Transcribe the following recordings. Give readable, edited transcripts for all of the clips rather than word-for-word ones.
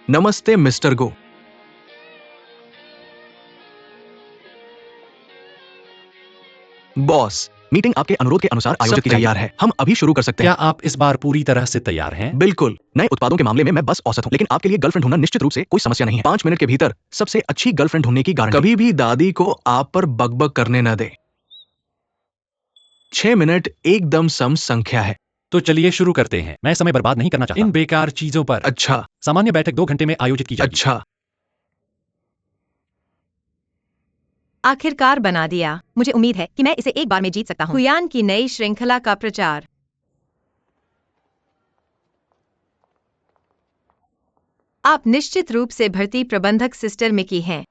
नमस्ते मिस्टर गो। Boss, meeting आपके अनुरोध के अनुसार आयोजित की तैयार है। हम अभी शुरू कर सकते क्या हैं। आप इस बार पूरी तरह से तैयार हैं? बिल्कुल। नए उत्पादों के मामले में मैं बस औसत हूँ, लेकिन आपके लिए गर्लफ्रेंड ढूंढना निश्चित रूप से कोई समस्या नहीं है। 5 मिनट के भीतर सबसे अच्छी गर्लफ्रेंड ढूंढने की गारंटी। कभी भी दादी को आप पर बकबक करने न दे। 6 मिनट एकदम सम संख्या है। तो चलिए शुरू करते हैं। मैं समय बर्बाद नहीं करना चाहता इन बेकार चीजों पर। अच्छा, सामान्य बैठक 2 घंटे में आयोजित की जाएगी। अच्छा। आखिरकार बना दिया। मुझे उम्मीद है कि मैं इसे एक बार में जीत सकता हूँ। हुयान की नई श्रृंखला का प्रचार। आप निश्चित रूप से भर्ती प्रबंधक सिस्टर मिकी हैं।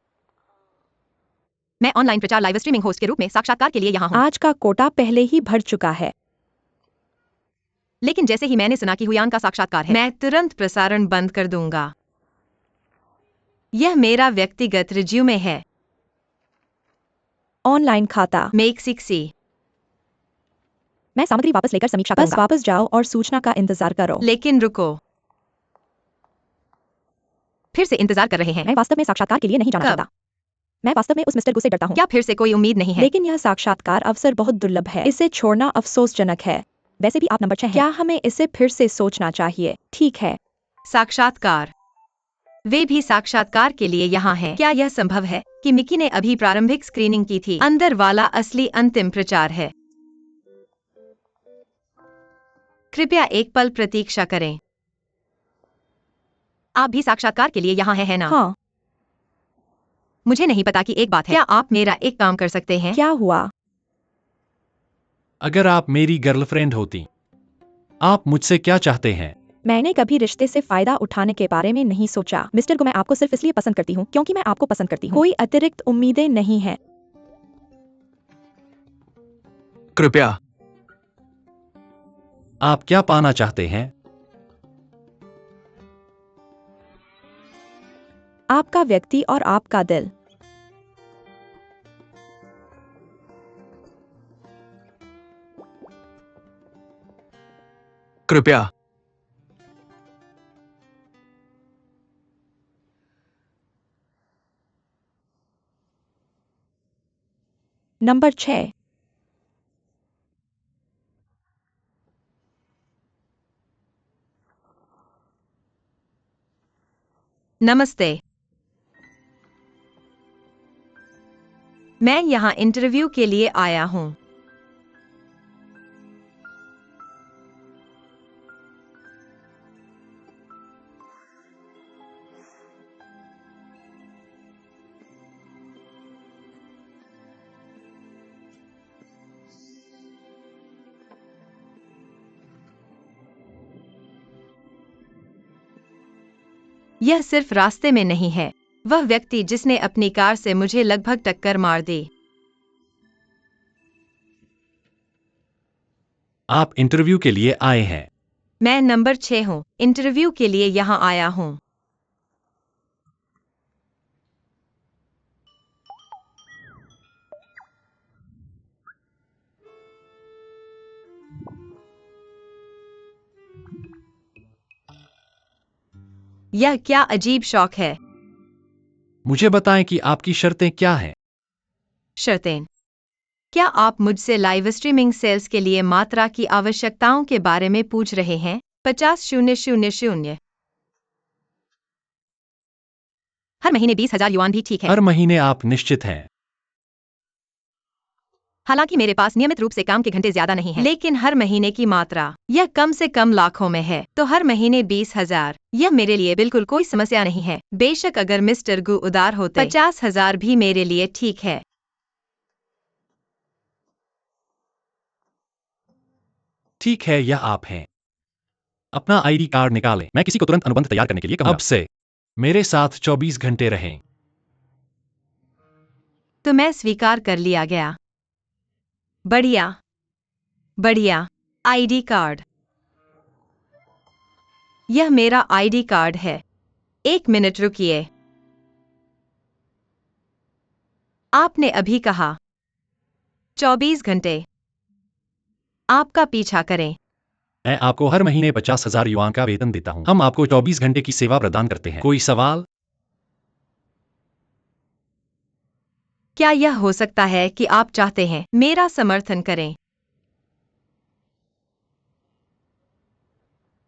मैं ऑनलाइन प्रचार लाइव स्ट्रीमिंग होस्ट के रूप में साक्षात्कार के लिए यहाँ हूँ। आज का कोटा पहले ही भर चुका है। लेकिन जैसे ही मैंने सुना कि हुयान का साक्षात्कार है, मैं तुरंत प्रसारण बंद कर दूंगा। यह मेरा व्यक्तिगत रिज्यूमे है। ऑनलाइन खाता। Make 6C। मैं सामग्री वापस लेकर समीक्षा करूंगा। बस वापस जाओ और सूचना का इंतजार करो। लेकिन रुको, फिर से इंतजार कर रहे हैं। मैं वास्तव में साक्षात्कार के लिए नहीं जाना कब? चाहता। मैं वास्तव में उस मिस्टर गु से डरता हूँ। क्या फिर से कोई उम्मीद नहीं है? लेकिन यह साक्षात्कार अवसर बहुत दुर्लभ है। इसे छोड़ना अफसोसजनक है। वैसे भी आप नंबर 6 हैं। क्या हमें इसे फिर से सोचना चाहिए? ठीक है। साक्षात्कार। वे भी साक्षात्कार के लिए यहाँ हैं। क्या यह संभव है कि मिकी ने अभी प्रारंभिक स्क्रीनिंग की थी? अंदर वाला असली अंतिम प्रचार है। कृपया एक पल प्रतीक्षा करें। आप भी साक्षात्कार के लिए यहाँ हैं, है ना? हाँ। मुझे नहीं पता कि एक बात है। क्या आप मेरा एक काम कर सकते हैं? क्या हुआ? अगर आप मेरी गर्लफ्रेंड होती, आप मुझसे क्या चाहते हैं? मैंने कभी रिश्ते से फायदा उठाने के बारे में नहीं सोचा। मिस्टर गु, मैं आपको सिर्फ इसलिए पसंद करती हूँ क्योंकि मैं आपको पसंद करती हूँ। कोई अतिरिक्त उम्मीदें नहीं है। कृपया। आप क्या पाना चाहते हैं? आपका व्यक्ति और आपका दिल। कृपया। नंबर 6। नमस्ते। मैं यहाँ इंटरव्यू के लिए आया हूँ। यह सिर्फ रास्ते में नहीं है। वह व्यक्ति जिसने अपनी कार से मुझे लगभग टक्कर मार दी। आप इंटरव्यू के लिए आए हैं। मैं नंबर 6 हूँ। इंटरव्यू के लिए यहाँ आया हूँ। यह क्या अजीब शौक है। मुझे बताएं कि आपकी शर्तें क्या हैं? शर्तें। क्या आप मुझसे लाइव स्ट्रीमिंग सेल्स के लिए मात्रा की आवश्यकताओं के बारे में पूछ रहे हैं? 50,000। हर महीने 20,000 युआन भी ठीक है। हर महीने आप निश्चित हैं? हालांकि मेरे पास नियमित रूप से काम के घंटे ज्यादा नहीं हैं, लेकिन हर महीने की मात्रा यह कम से कम लाखों में है। तो हर महीने 20,000 यह मेरे लिए बिल्कुल कोई समस्या नहीं है। बेशक अगर मिस्टर गु उदार होते 50,000 भी मेरे लिए ठीक है। ठीक है, यह आप हैं। अपना आईडी कार्ड निकालें। मैं किसी को तुरंत अनुबंध तैयार करने के लिए कहूंगा। अब से मेरे साथ 24 घंटे रहें। तो मैं स्वीकार कर लिया गया। बढ़िया, बढ़िया। ID card. यह मेरा आईडी कार्ड है। 1 मिनट रुकिए। आपने अभी कहा 24 घंटे। आपका पीछा करें। मैं आपको हर महीने 50,000 युआन का वेतन देता हूँ। हम आपको 24 घंटे की सेवा प्रदान करते हैं। कोई सवाल? क्या यह हो सकता है कि आप चाहते हैं मेरा समर्थन करें?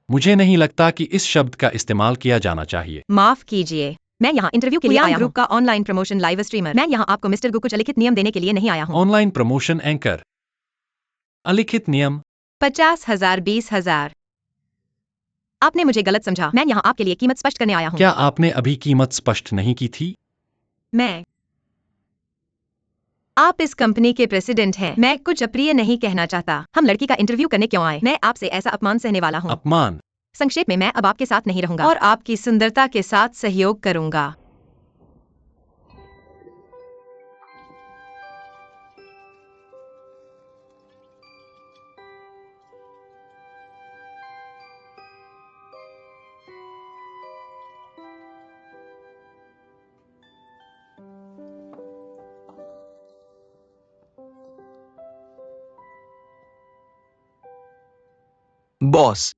मुझे नहीं लगता कि इस शब्द का इस्तेमाल किया जाना चाहिए। माफ कीजिए, मैं यहाँ इंटरव्यू के लिए आया ग्रुप का ऑनलाइन प्रमोशन लाइव स्ट्रीमर। मैं यहाँ आपको मिस्टर गु कुछ अलिखित नियम देने के लिए नहीं आया हूँ। Online promotion anchor. अलिखित नियम। 50,000 20,000। आपने मुझे गलत समझा। मैं यहाँ आपके लिए कीमत स्पष्ट करने आया हूँ। क्या आपने अभी कीमत स्पष्ट नहीं की थी? मैं आप इस कंपनी के प्रेसिडेंट हैं। मैं कुछ अप्रिय नहीं कहना चाहता। हम लड़की का इंटरव्यू करने क्यों आए? मैं आपसे ऐसा अपमान सहने वाला हूँ। अपमान। संक्षेप में, मैं अब आपके साथ नहीं रहूंगा और आपकी सुंदरता के साथ सहयोग करूंगा। बॉस,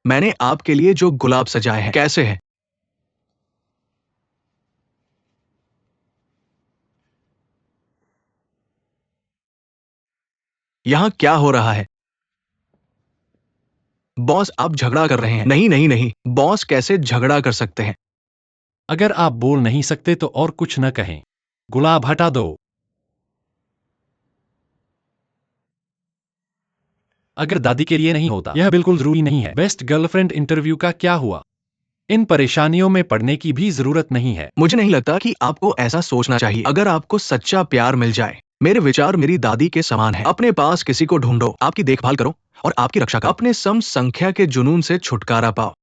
मैंने आपके लिए जो गुलाब सजाए हैं कैसे हैं? यहां क्या हो रहा है? बॉस, आप झगड़ा कर रहे हैं। नहीं नहीं नहीं, बॉस कैसे झगड़ा कर सकते हैं? अगर आप बोल नहीं सकते तो और कुछ न कहें। गुलाब हटा दो। अगर दादी के लिए नहीं होता, यह बिल्कुल जरूरी नहीं है। बेस्ट गर्लफ्रेंड इंटरव्यू का क्या हुआ? इन परेशानियों में पड़ने की भी जरूरत नहीं है। मुझे नहीं लगता कि आपको ऐसा सोचना चाहिए। अगर आपको सच्चा प्यार मिल जाए, मेरे विचार मेरी दादी के समान है। अपने पास किसी को ढूंढो, आपकी देखभाल करो और आपकी रक्षा करो। अपने सम संख्या के जुनून से छुटकारा पाओ।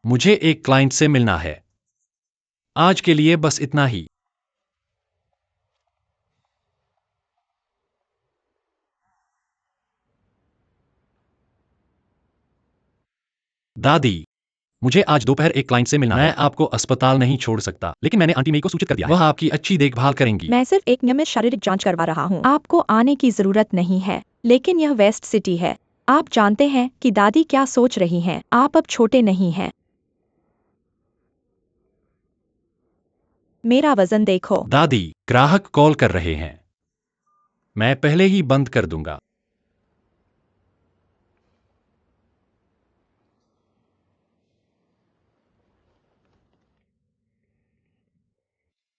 मुझे एक क्लाइंट से मिलना है। आज के लिए बस इतना ही। दादी, मुझे आज दोपहर एक क्लाइंट से मिलना है। मैं आपको अस्पताल नहीं छोड़ सकता, लेकिन मैंने आंटी मई को सूचित कर दिया है। वह आपकी अच्छी देखभाल करेंगी। मैं सिर्फ एक नियमित शारीरिक जांच करवा रहा हूँ। आपको आने की जरूरत नहीं है, लेकिन यह वेस्ट सिटी है। आप जानते हैं कि दादी क्या सोच रही हैं। आप अब छोटे नहीं हैं। मेरा वजन देखो। दादी, ग्राहक कॉल कर रहे हैं। मैं पहले ही बंद कर दूंगा।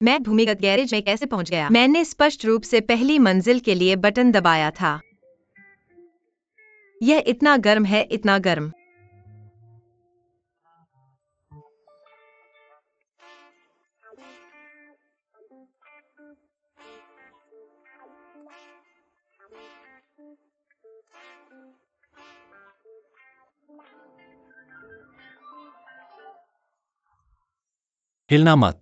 मैं भूमिगत गैरेज में कैसे पहुंच गया? मैंने स्पष्ट रूप से पहली मंजिल के लिए बटन दबाया था। यह इतना गर्म है, इतना गर्म। हिलना मत।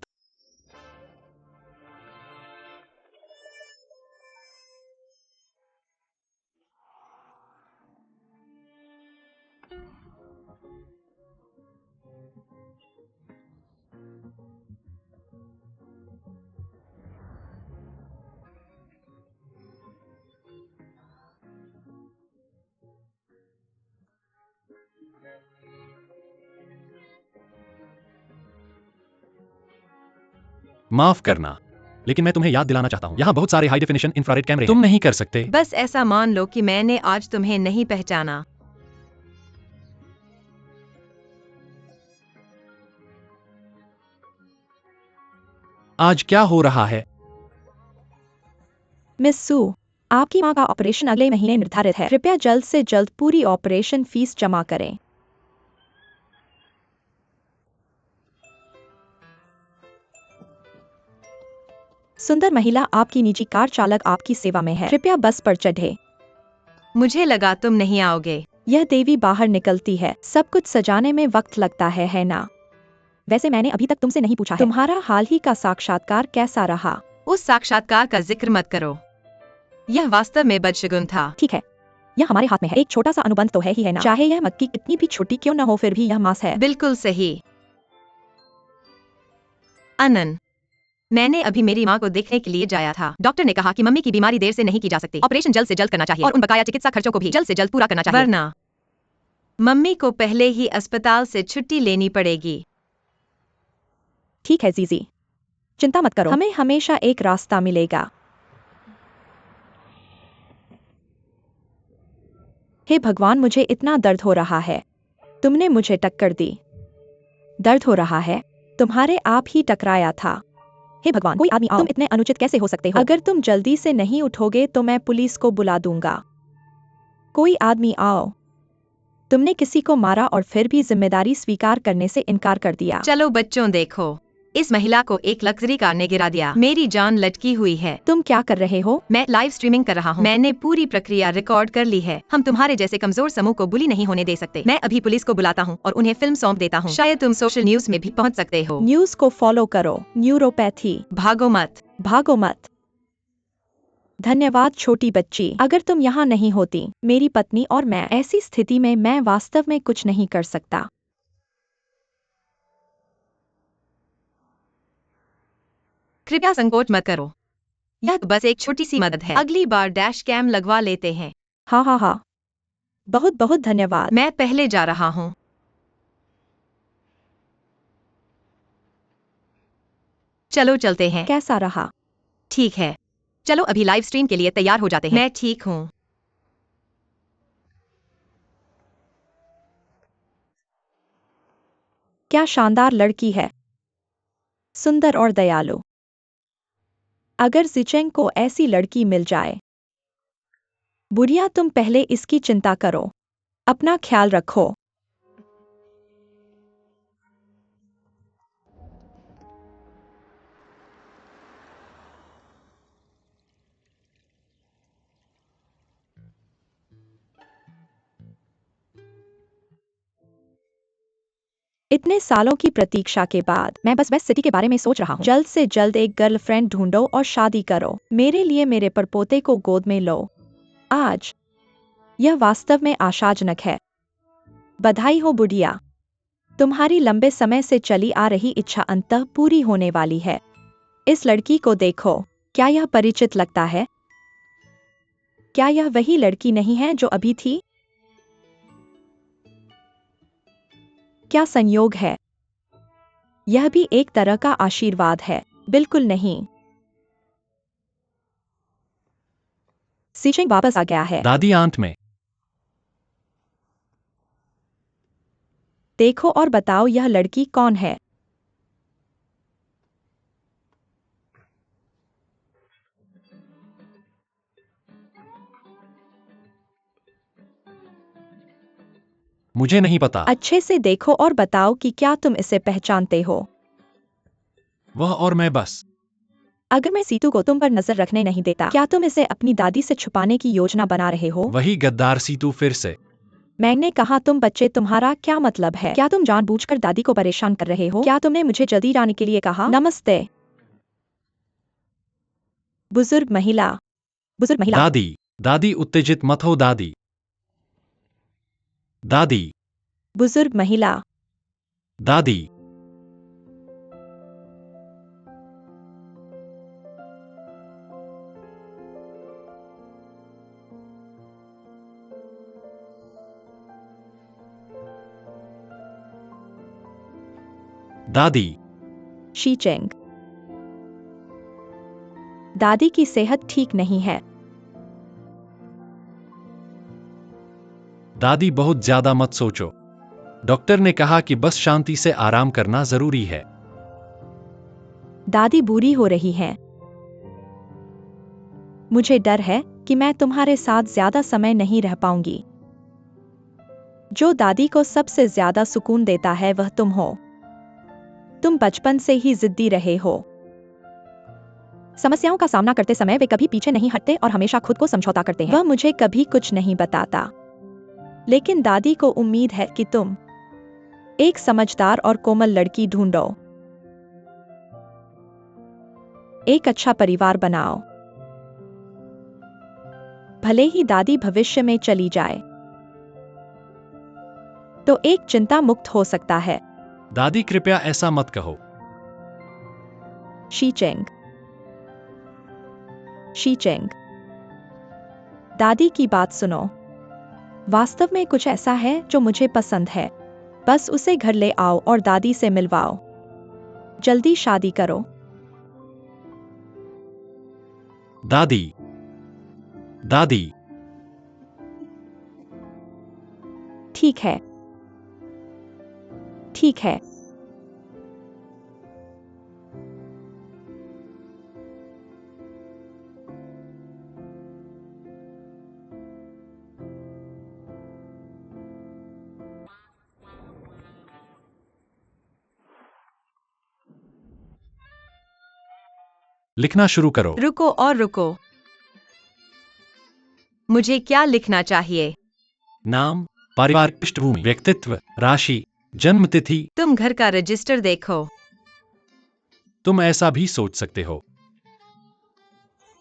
माफ करना, लेकिन मैं तुम्हें याद दिलाना चाहता हूं, यहाँ बहुत सारे हाई डेफिनेशन इंफ्रारेड कैमरे हैं। तुम नहीं कर सकते। बस ऐसा मान लो कि मैंने आज तुम्हें नहीं पहचाना। आज क्या हो रहा है? मिस सू, आपकी माँ का ऑपरेशन अगले महीने निर्धारित है। कृपया जल्द से जल्द पूरी ऑपरेशन फीस जमा करें। सुंदर महिला, आपकी निजी कार चालक आपकी सेवा में है। कृपया बस पर चढ़े। मुझे लगा तुम नहीं आओगे। यह देवी बाहर निकलती है। सब कुछ सजाने में वक्त लगता है ना? वैसे मैंने अभी तक तुमसे नहीं पूछा है, तुम्हारा हाल ही का साक्षात्कार कैसा रहा? उस साक्षात्कार का जिक्र मत करो। यह वास्तव में बदशगुन था। ठीक है, यह हमारे हाथ में है। एक छोटा सा अनुबंध तो है ही है ना? चाहे यह मक्की कितनी भी छोटी क्यों न हो, फिर भी यह मांस है। बिल्कुल सही। अनन, मैंने अभी मेरी माँ को देखने के लिए जाया था। डॉक्टर ने कहा कि मम्मी की बीमारी देर से नहीं की जा सकती। ऑपरेशन जल्द से जल्द करना चाहिए और उन बकाया चिकित्सा खर्चों को भी जल्द से जल्द पूरा करना चाहिए, वरना मम्मी को पहले ही अस्पताल से छुट्टी लेनी पड़ेगी। ठीक है जीजी, चिंता मत करो, हमें हमेशा एक रास्ता मिलेगा। हे भगवान, मुझे इतना दर्द हो रहा है। तुमने मुझे टक्कर दी। दर्द हो रहा है? तुम्हारे आप ही टकराया था। हे भगवान, कोई आदमी आओ। तुम इतने अनुचित कैसे हो सकते हो? अगर तुम जल्दी से नहीं उठोगे तो मैं पुलिस को बुला दूंगा। कोई आदमी आओ। तुमने किसी को मारा और फिर भी जिम्मेदारी स्वीकार करने से इनकार कर दिया। चलो बच्चों, देखो, इस महिला को एक लग्जरी कार ने गिरा दिया। मेरी जान लटकी हुई है। तुम क्या कर रहे हो? मैं लाइव स्ट्रीमिंग कर रहा हूँ। मैंने पूरी प्रक्रिया रिकॉर्ड कर ली है। हम तुम्हारे जैसे कमजोर समूह को बुली नहीं होने दे सकते। मैं अभी पुलिस को बुलाता हूँ और उन्हें फिल्म सौंप देता हूँ। शायद तुम सोशल न्यूज में भी पहुँच सकते हो। न्यूज को फॉलो करो। न्यूरोपैथी। भागो मत। भागो मत। धन्यवाद छोटी बच्ची। अगर तुम यहाँ नहीं होती, मेरी पत्नी और मैं, ऐसी स्थिति में मैं वास्तव में कुछ नहीं कर सकता। कृपया संकोच मत करो। यह तो बस एक छोटी सी मदद है। अगली बार डैश कैम लगवा लेते हैं। हाँ हाँ हाँ, बहुत बहुत धन्यवाद। मैं पहले जा रहा हूँ। चलो चलते हैं। कैसा रहा? ठीक है, चलो अभी लाइव स्ट्रीम के लिए तैयार हो जाते हैं। मैं ठीक हूँ। क्या शानदार लड़की है, सुंदर और दयालु। अगर जिचेंग को ऐसी लड़की मिल जाए। बुढ़िया, तुम पहले इसकी चिंता करो। अपना ख्याल रखो। इतने सालों की प्रतीक्षा के बाद मैं बस वेस्ट सिटी के बारे में सोच रहा हूँ। जल्द से जल्द एक गर्लफ्रेंड ढूंढो और शादी करो। मेरे लिए मेरे परपोते को गोद में लो आज। यह वास्तव में आशाजनक है। बधाई हो बुढ़िया, तुम्हारी लंबे समय से चली आ रही इच्छा अंततः पूरी होने वाली है। इस लड़की को देखो, क्या यह परिचित लगता है? क्या यह वही लड़की नहीं है जो अभी थी? क्या संयोग है? यह भी एक तरह का आशीर्वाद है। बिल्कुल नहीं। सीचेंग वापस आ गया है। दादी आंट में। देखो और बताओ यह लड़की कौन है? मुझे नहीं पता। अच्छे से देखो और बताओ कि क्या तुम इसे पहचानते हो? वह और मैं बस। अगर मैं सीतू को तुम पर नजर रखने नहीं देता, क्या तुम इसे अपनी दादी से छुपाने की योजना बना रहे हो? वही गद्दार सीतू फिर से। मैंने कहा तुम बच्चे, तुम्हारा क्या मतलब है? क्या तुम जानबूझकर दादी को परेशान कर रहे हो? क्या तुमने मुझे जल्दी जाने के लिए कहा? नमस्ते बुजुर्ग महिला। बुजुर्ग महिला। दादी, दादी उत्तेजित मत हो दादी। दादी, बुजुर्ग महिला। दादी। दादी, शीचेंग। दादी की सेहत ठीक नहीं है। दादी बहुत ज्यादा मत सोचो। डॉक्टर ने कहा कि बस शांति से आराम करना जरूरी है। दादी बुरी हो रही हैं। मुझे डर है कि मैं तुम्हारे साथ ज्यादा समय नहीं रह पाऊंगी। जो दादी को सबसे ज्यादा सुकून देता है वह तुम हो। तुम बचपन से ही जिद्दी रहे हो। समस्याओं का सामना करते समय वे कभी पीछे नहीं हटते और हमेशा खुद को समझौता करते हैं। वह मुझे कभी कुछ नहीं बताता, लेकिन दादी को उम्मीद है कि तुम एक समझदार और कोमल लड़की ढूंढो। एक अच्छा परिवार बनाओ। भले ही दादी भविष्य में चली जाए, तो एक चिंता मुक्त हो सकता है। दादी कृपया ऐसा मत कहो। शीचेंग। शीचेंग। दादी की बात सुनो। वास्तव में कुछ ऐसा है जो मुझे पसंद है। बस उसे घर ले आओ और दादी से मिलवाओ। जल्दी शादी करो। दादी, दादी, ठीक है। ठीक है। लिखना शुरू करो। रुको और रुको। मुझे क्या लिखना चाहिए? नाम, पारिवारिक पृष्ठभूमि, व्यक्तित्व, राशि, जन्म तिथि। तुम घर का रजिस्टर देखो। तुम ऐसा भी सोच सकते हो।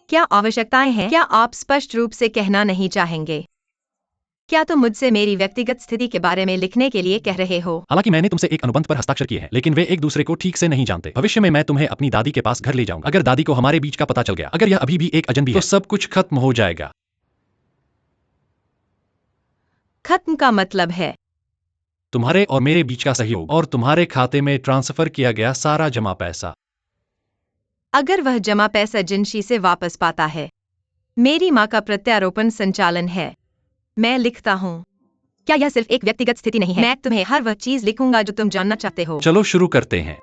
क्या आवश्यकताएं हैं? क्या आप स्पष्ट रूप से कहना नहीं चाहेंगे? क्या तुम मुझसे मेरी व्यक्तिगत स्थिति के बारे में लिखने के लिए कह रहे हो? हालांकि मैंने तुमसे एक अनुबंध पर हस्ताक्षर किए हैं, लेकिन वे एक दूसरे को ठीक से नहीं जानते। भविष्य में मैं तुम्हें अपनी दादी के पास घर ले जाऊंगा। अगर दादी को हमारे बीच का पता चल गया, अगर यह अभी भी एक अजनबी है, तो सब कुछ खत्म हो जाएगा। खत्म का मतलब है तुम्हारे और मेरे बीच का सहयोग और तुम्हारे खाते में ट्रांसफर किया गया सारा जमा पैसा। अगर वह जमा पैसा जिनशी से वापस पाता है। मेरी माँ का प्रत्यारोपण संचालन है। मैं लिखता हूँ। क्या यह सिर्फ एक व्यक्तिगत स्थिति नहीं है? मैं तुम्हें हर वह चीज लिखूंगा जो तुम जानना चाहते हो। चलो शुरू करते हैं।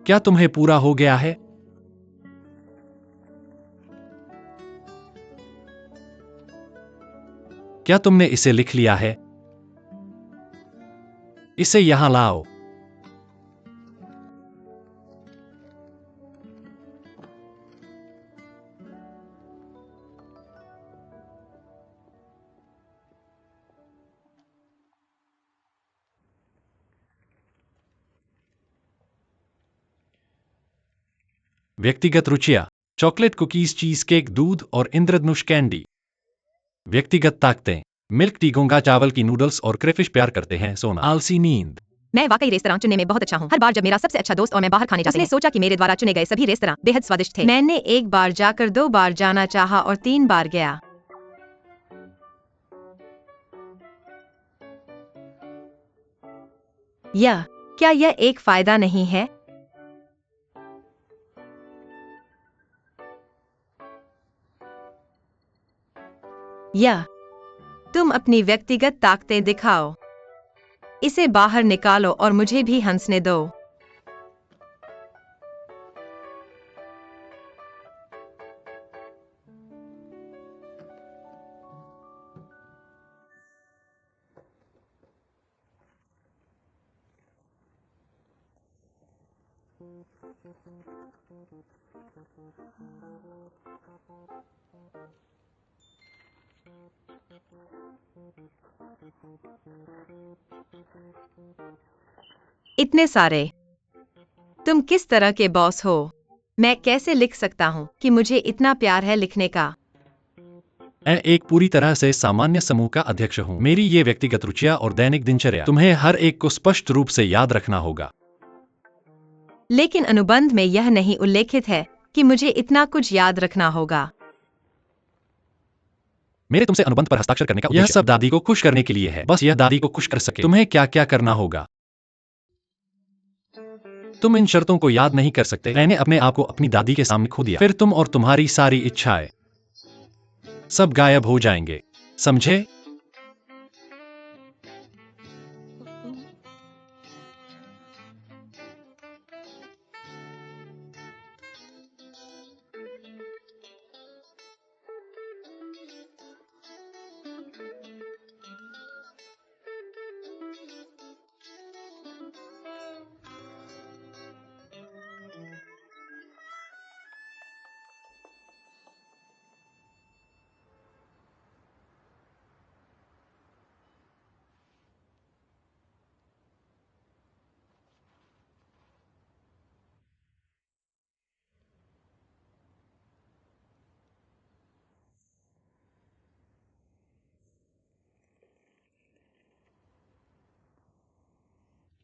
क्या तुम्हें पूरा हो गया है? क्या तुमने इसे लिख लिया है? इसे यहां लाओ। व्यक्तिगत रुचियां, चॉकलेट कुकीज, चीज केक, दूध और इंद्रधनुष कैंडी। व्यक्तिगत ताकतें, मिल्क टी, घोंगा चावल की नूडल्स और क्रेफिश प्यार करते हैं, सोना, आलसी नींद। मैं वाकई रेस्तरां चुनने में बहुत अच्छा हूँ। हर बार जब मेरा सबसे अच्छा दोस्त और मैं बाहर खाने जाते हैं, उसने सोचा कि मेरे द्वारा चुने गए सभी रेस्तरां बेहद स्वादिष्ट थे। मैंने एक बार जाकर 2 बार जाना चाहा और 3 बार गया। क्या यह एक फायदा नहीं है? तुम अपनी व्यक्तिगत ताकतें दिखाओ। इसे बाहर निकालो और मुझे भी हंसने दो। इतने सारे। तुम किस तरह के बॉस हो? मैं कैसे लिख सकता हूँ कि मुझे इतना प्यार है लिखने का? मैं एक पूरी तरह से सामान्य समूह का अध्यक्ष हूँ। मेरी ये व्यक्तिगत रुचियां और दैनिक दिनचर्या तुम्हें हर एक को स्पष्ट रूप से याद रखना होगा। लेकिन अनुबंध में यह नहीं उल्लेखित है कि मुझे इतना कुछ याद रखना होगा। मेरे तुमसे अनुबंध पर हस्ताक्षर करने का उद्देश्य यह सब दादी को खुश करने के लिए है। बस यह दादी को खुश कर सके। तुम्हें क्या क्या करना होगा? तुम इन शर्तों को याद नहीं कर सकते। मैंने अपने आप को अपनी दादी के सामने खो दिया। फिर तुम और तुम्हारी सारी इच्छाएं। सब गायब हो जाएंगे, समझे?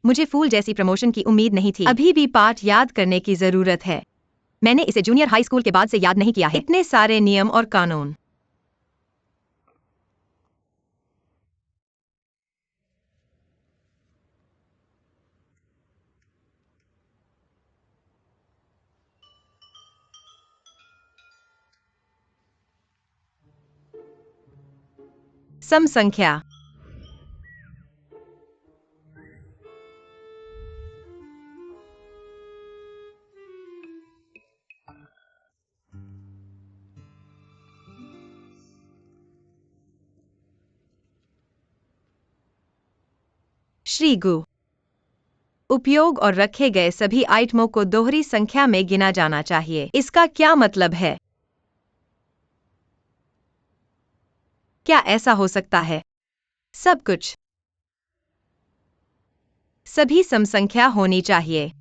मुझे फूल जैसी प्रमोशन की उम्मीद नहीं थी। अभी भी पाठ याद करने की जरूरत है। मैंने इसे जूनियर हाई स्कूल के बाद से याद नहीं किया है। इतने सारे नियम और कानून। सम संख्या। श्रीगु। उपयोग और रखे गए सभी आइटमों को दोहरी संख्या में गिना जाना चाहिए। इसका क्या मतलब है? क्या ऐसा हो सकता है? सब कुछ। सभी सम संख्या होनी चाहिए।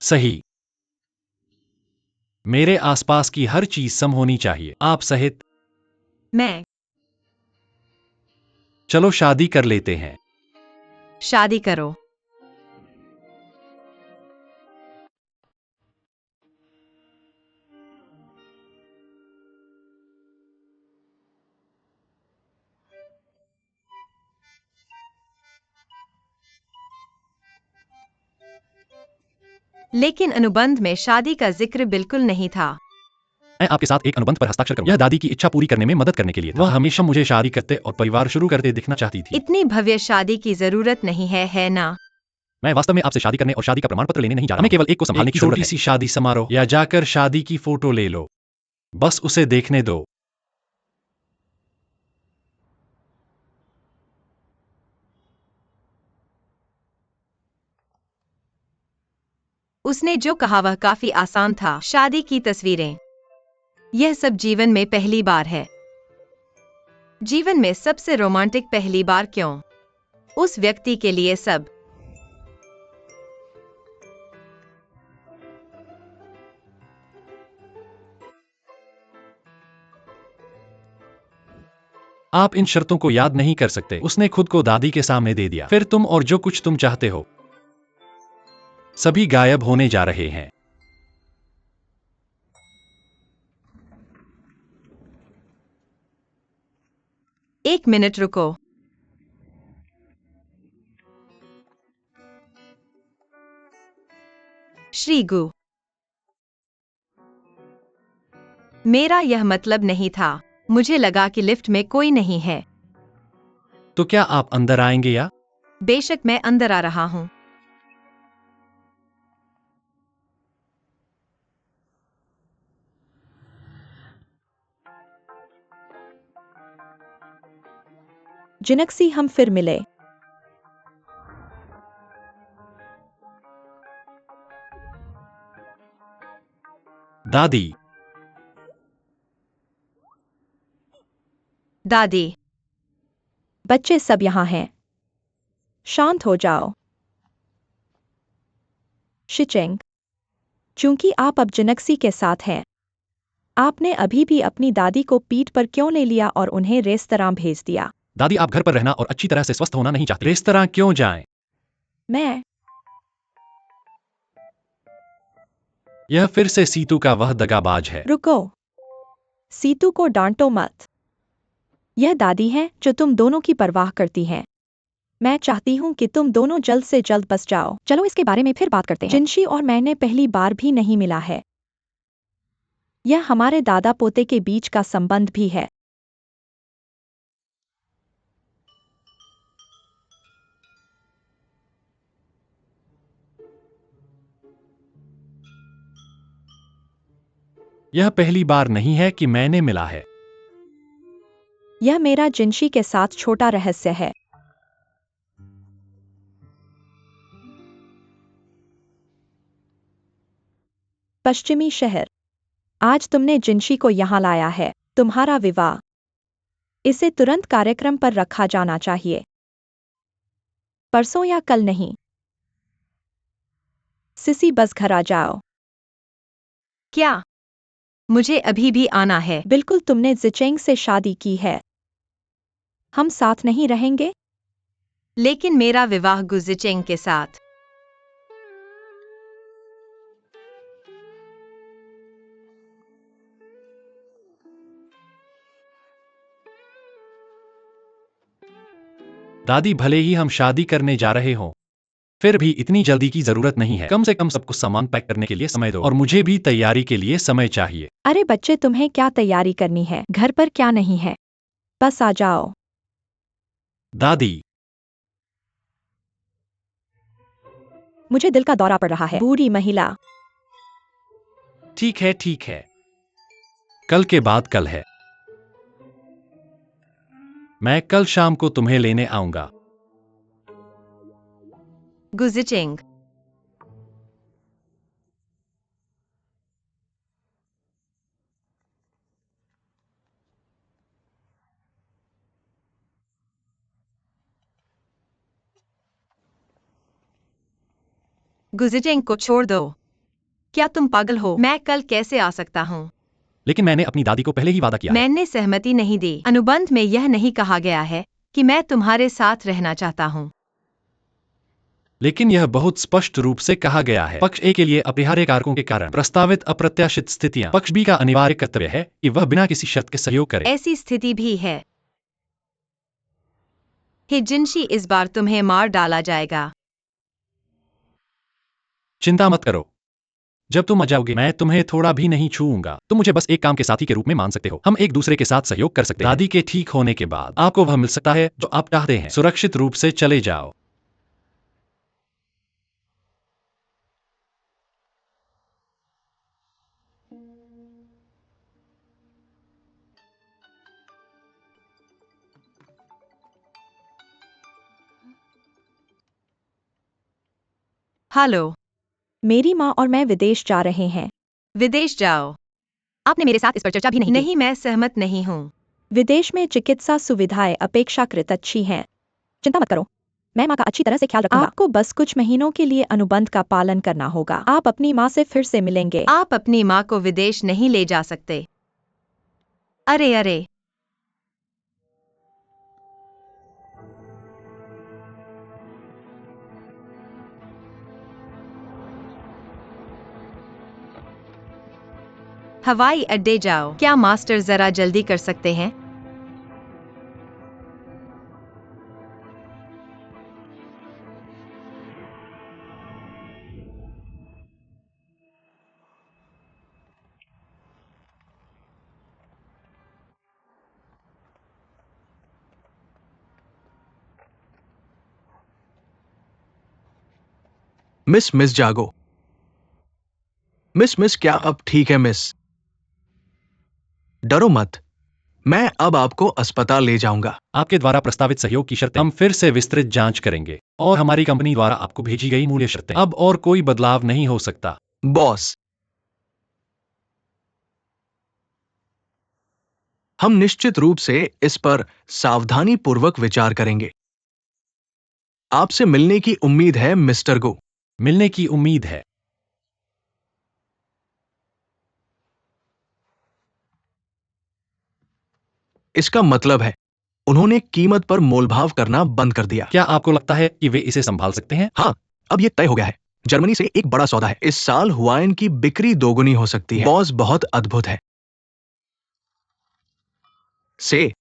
सही। मेरे आसपास की हर चीज सम होनी चाहिए, आप सहित। मैं। चलो शादी कर लेते हैं। शादी करो। लेकिन अनुबंध में शादी का जिक्र बिल्कुल नहीं था। मैं आपके साथ एक अनुबंध पर हस्ताक्षर करूंगा। यह दादी की इच्छा पूरी करने में मदद करने के लिए था। वह हमेशा मुझे शादी करते और परिवार शुरू करते दिखना चाहती थी। इतनी भव्य शादी की जरूरत नहीं है ना? मैं वास्तव में आपसे शादी करने और शादी का प्रमाण पत्र लेने नहीं जा रहा हूं। हमें केवल एक को संभालने की जरूरत है। छोटी सी शादी समारोह या जाकर शादी की फोटो ले लो। बस उसे देखने दो। उसने जो कहा वह काफी आसान था। शादी की तस्वीरें। यह सब जीवन में पहली बार है। जीवन में सबसे रोमांटिक पहली बार क्यों? उस व्यक्ति के लिए सब। आप इन शर्तों को याद नहीं कर सकते। उसने खुद को दादी के सामने दे दिया। फिर तुम और जो कुछ तुम चाहते हो सभी गायब होने जा रहे हैं। एक मिनट रुको। श्रीगु। मेरा यह मतलब नहीं था। मुझे लगा कि लिफ्ट में कोई नहीं है। तो क्या आप अंदर आएंगे या? बेशक मैं अंदर आ रहा हूँ। जिनक्सी हम फिर मिले। दादी। दादी। बच्चे सब यहाँ हैं। शांत हो जाओ। शिचिंग। चूंकि आप अब जिनक्सी के साथ हैं, आपने अभी भी अपनी दादी को पीठ पर क्यों ले लिया और उन्हें रेस्तरां भेज दिया? दादी, आप घर पर रहना और अच्छी तरह से स्वस्थ होना नहीं चाहती। इस तरह क्यों जाएं? मैं यह फिर से सीतू का वह दगाबाज है। रुको, सीतू को डांटो मत। यह दादी है जो तुम दोनों की परवाह करती है। मैं चाहती हूँ कि तुम दोनों जल्द से जल्द बस जाओ। चलो इसके बारे में फिर बात करते हैं। जिनशी और मैंने पहली बार भी नहीं मिला है। यह हमारे दादा पोते के बीच का संबंध भी है। यह पहली बार नहीं है कि मैंने मिला है। यह मेरा जिनशी के साथ छोटा रहस्य है। पश्चिमी शहर। आज तुमने जिनशी को यहाँ लाया है। तुम्हारा विवाह। इसे तुरंत कार्यक्रम पर रखा जाना चाहिए। परसों या कल नहीं। सिसी बस घर आ जाओ। क्या मुझे अभी भी आना है? बिल्कुल, तुमने जिचेंग से शादी की है। हम साथ नहीं रहेंगे। लेकिन मेरा विवाह गुजिचेंग के साथ। दादी, भले ही हम शादी करने जा रहे हों, फिर भी इतनी जल्दी की जरूरत नहीं है। कम से कम सब कुछ सामान पैक करने के लिए समय दो, और मुझे भी तैयारी के लिए समय चाहिए। अरे बच्चे, तुम्हें क्या तैयारी करनी है? घर पर क्या नहीं है? बस आ जाओ। दादी, मुझे दिल का दौरा पड़ रहा है। बूढ़ी महिला। ठीक है, ठीक है। कल के बाद कल है। मैं कल शाम को तुम्हें लेने आऊंगा। गुजिचेंग। गुजिचेंग को छोड़ दो। क्या तुम पागल हो? मैं कल कैसे आ सकता हूँ? लेकिन मैंने अपनी दादी को पहले ही वादा किया है। मैंने सहमति नहीं दी। अनुबंध में यह नहीं कहा गया है कि मैं तुम्हारे साथ रहना चाहता हूँ। लेकिन यह बहुत स्पष्ट रूप से कहा गया है। पक्ष ए के लिए अपरिहार्य कारकों के कारण प्रस्तावित अप्रत्याशित स्थितियां। पक्ष बी का अनिवार्य कर्तव्य है कि वह बिना किसी शर्त के सहयोग करे। ऐसी स्थिति भी है। हे जिनशी, इस बार तुम्हें मार डाला जाएगा। चिंता मत करो। जब तुम आ जाओगे, मैं तुम्हें थोड़ा भी नहीं छूऊंगा। तुम मुझे बस एक काम के साथी के रूप में मान सकते हो। हम एक दूसरे के साथ सहयोग कर सकते हैं। दादी के ठीक होने के बाद आपको वह मिल सकता है जो आप चाहते हैं। सुरक्षित रूप से चले जाओ। हेलो। मेरी माँ और मैं विदेश जा रहे हैं। विदेश जाओ? आपने मेरे साथ इस पर चर्चा भी नहीं की। नहीं, मैं सहमत नहीं हूँ। विदेश में चिकित्सा सुविधाएं अपेक्षाकृत अच्छी हैं। चिंता मत करो, मैं माँ का अच्छी तरह से ख्याल रखूंगा। आपको बस कुछ महीनों के लिए अनुबंध का पालन करना होगा। आप अपनी माँ से फिर से मिलेंगे। आप अपनी माँ को विदेश नहीं ले जा सकते। अरे अरे। हवाई अड्डे जाओ। क्या मास्टर जरा जल्दी कर सकते हैं? मिस जागो। मिस क्या अब ठीक है मिस? डरो मत, मैं अब आपको अस्पताल ले जाऊंगा। आपके द्वारा प्रस्तावित सहयोग की शर्तें हम फिर से विस्तृत जांच करेंगे, और हमारी कंपनी द्वारा आपको भेजी गई मूल्य शर्तें। अब और कोई बदलाव नहीं हो सकता। बॉस, हम निश्चित रूप से इस पर सावधानी पूर्वक विचार करेंगे। आपसे मिलने की उम्मीद है मिस्टर गो। मिलने की उम्मीद है। इसका मतलब है उन्होंने कीमत पर मोलभाव करना बंद कर दिया। क्या आपको लगता है कि वे इसे संभाल सकते हैं? हाँ, अब ये तय हो गया है। जर्मनी से एक बड़ा सौदा है। इस साल हुआइन की बिक्री दोगुनी हो सकती है। बॉस बहुत अद्भुत है। से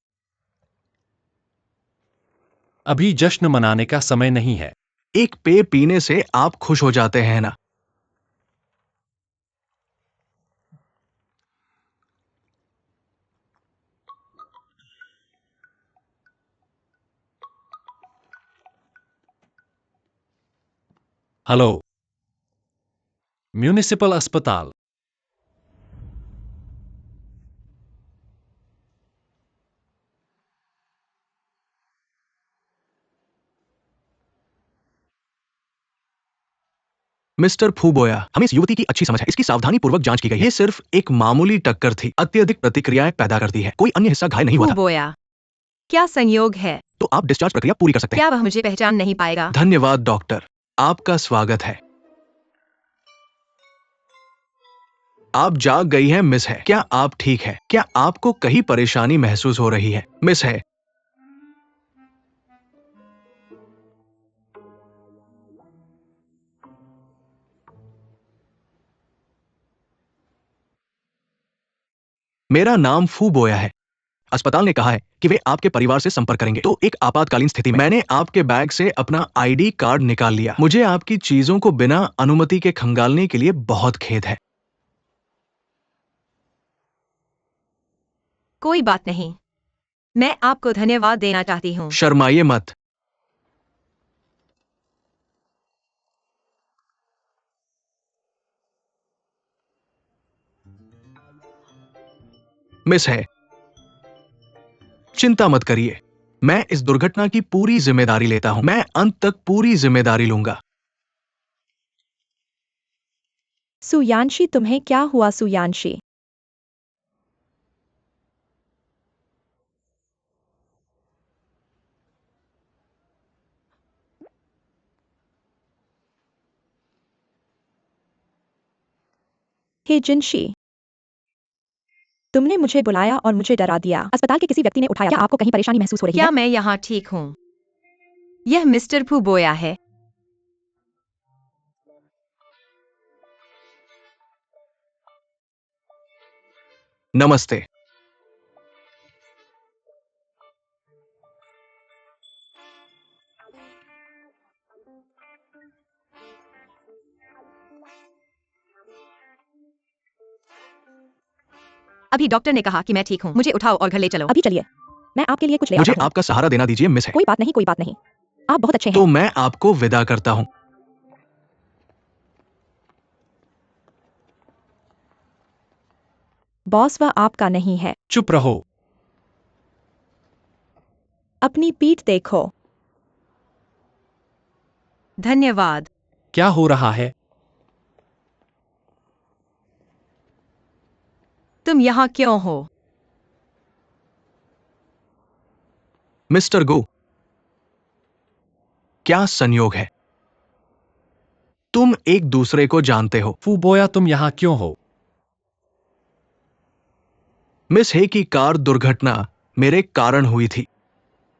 अभी जश्न मनाने का समय नहीं है। एक पेय पीने से आप खुश हो जाते हैं ना? हेलो, म्यूनिसिपल अस्पताल। मिस्टर फूबोया, हमें इस युवती की अच्छी समझ है। इसकी सावधानी पूर्वक जांच की गई है। ये सिर्फ एक मामूली टक्कर थी, अत्यधिक प्रतिक्रियाएं पैदा करती है। कोई अन्य हिस्सा घायल नहीं हुआ था। बोया, क्या संयोग है? तो आप डिस्चार्ज प्रक्रिया पूरी कर सकते हैं। क्या वह मुझे पहचान नहीं पाएगा? धन्यवाद डॉक्टर, आपका स्वागत है। आप जाग गई हैं मिस है। क्या आप ठीक है? क्या आपको कहीं परेशानी महसूस हो रही है मिस है? मेरा नाम फू बोया है। अस्पताल ने कहा है कि वे आपके परिवार से संपर्क करेंगे। तो एक आपातकालीन स्थिति में मैंने आपके बैग से अपना आईडी कार्ड निकाल लिया। मुझे आपकी चीजों को बिना अनुमति के खंगालने के लिए बहुत खेद है। कोई बात नहीं, मैं आपको धन्यवाद देना चाहती हूँ। शर्माइए मत। मिस है, चिंता मत करिए। मैं इस दुर्घटना की पूरी जिम्मेदारी लेता हूं। मैं अंत तक पूरी जिम्मेदारी लूंगा। सुयांशी, तुम्हें क्या हुआ सुयांशी? हे जिनशी, तुमने मुझे बुलाया और मुझे डरा दिया। अस्पताल के किसी व्यक्ति ने उठाया। क्या आपको कहीं परेशानी महसूस हो रही क्या है? मैं यहाँ ठीक हूँ? यह मिस्टर फू बोया है। नमस्ते। अभी डॉक्टर ने कहा कि मैं ठीक हूँ। मुझे उठाओ और घर ले चलो। अभी चलिए, मैं आपके लिए कुछ ले मुझे आता हूँ। आपका सहारा देना दीजिए मिस है। कोई बात नहीं, कोई बात नहीं। आप बहुत अच्छे हैं। तो मैं आपको विदा करता हूं। बॉस, वह आपका नहीं है। चुप रहो। अपनी पीठ देखो। धन्यवाद। क्या हो रहा है? तुम यहाँ क्यों हो? मिस्टर गो, क्या संयोग है? तुम एक दूसरे को जानते हो। फूबोया, तुम यहाँ क्यों हो? मिस हे की कार दुर्घटना मेरे कारण हुई थी,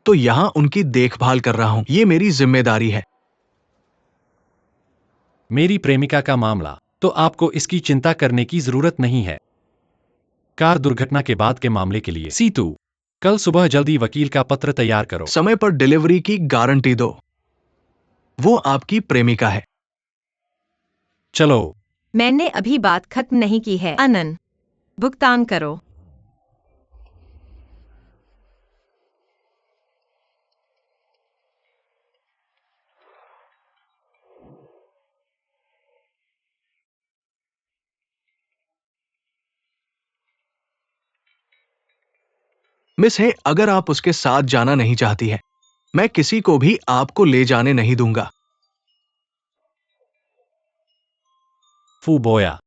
तो यहां उनकी देखभाल कर रहा हूं। ये मेरी जिम्मेदारी है। मेरी प्रेमिका का मामला, तो आपको इसकी चिंता करने की जरूरत नहीं है। कार दुर्घटना के बाद के मामले के लिए सीतू, कल सुबह जल्दी वकील का पत्र तैयार करो। समय पर डिलीवरी की गारंटी दो। वो आपकी प्रेमिका है। चलो। मैंने अभी बात खत्म नहीं की है। अनन, भुगतान करो। मिस हे, अगर आप उसके साथ जाना नहीं चाहती हैं, मैं किसी को भी आपको ले जाने नहीं दूंगा। फूबोया,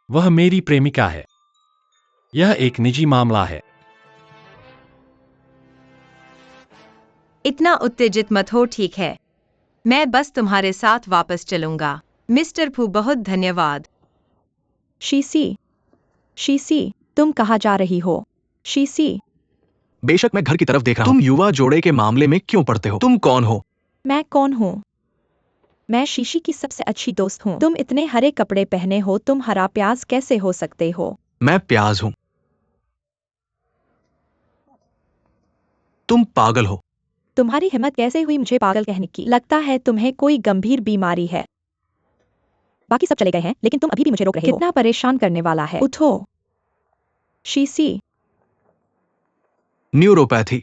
वह मेरी प्रेमिका है। यह एक निजी मामला है। इतना उत्तेजित मत हो, ठीक है? मैं बस तुम्हारे साथ वापस चलूंगा। मिस्टर फू, बहुत धन्यवाद। शीसी, शीसी, तुम कहाँ जा रही हो? शीसी, बेशक मैं घर की तरफ देख रहा हूँ। तुम युवा जोड़े के मामले में क्यों पढ़ते हो? तुम कौन हो? मैं कौन हूँ? मैं शीशी की सबसे अच्छी दोस्त हूँ। तुम इतने हरे कपड़े पहने हो, तुम हरा प्याज कैसे हो सकते हो? मैं प्याज हूँ। तुम पागल हो। तुम्हारी हिम्मत कैसे हुई मुझे पागल कहने की? लगता है तुम्हें कोई गंभीर बीमारी है। बाकी सब चले गए हैं, लेकिन तुम अभी भी मुझे रोक रहे हो। कितना परेशान करने वाला है। उठो शीशी। न्यूरोपैथी।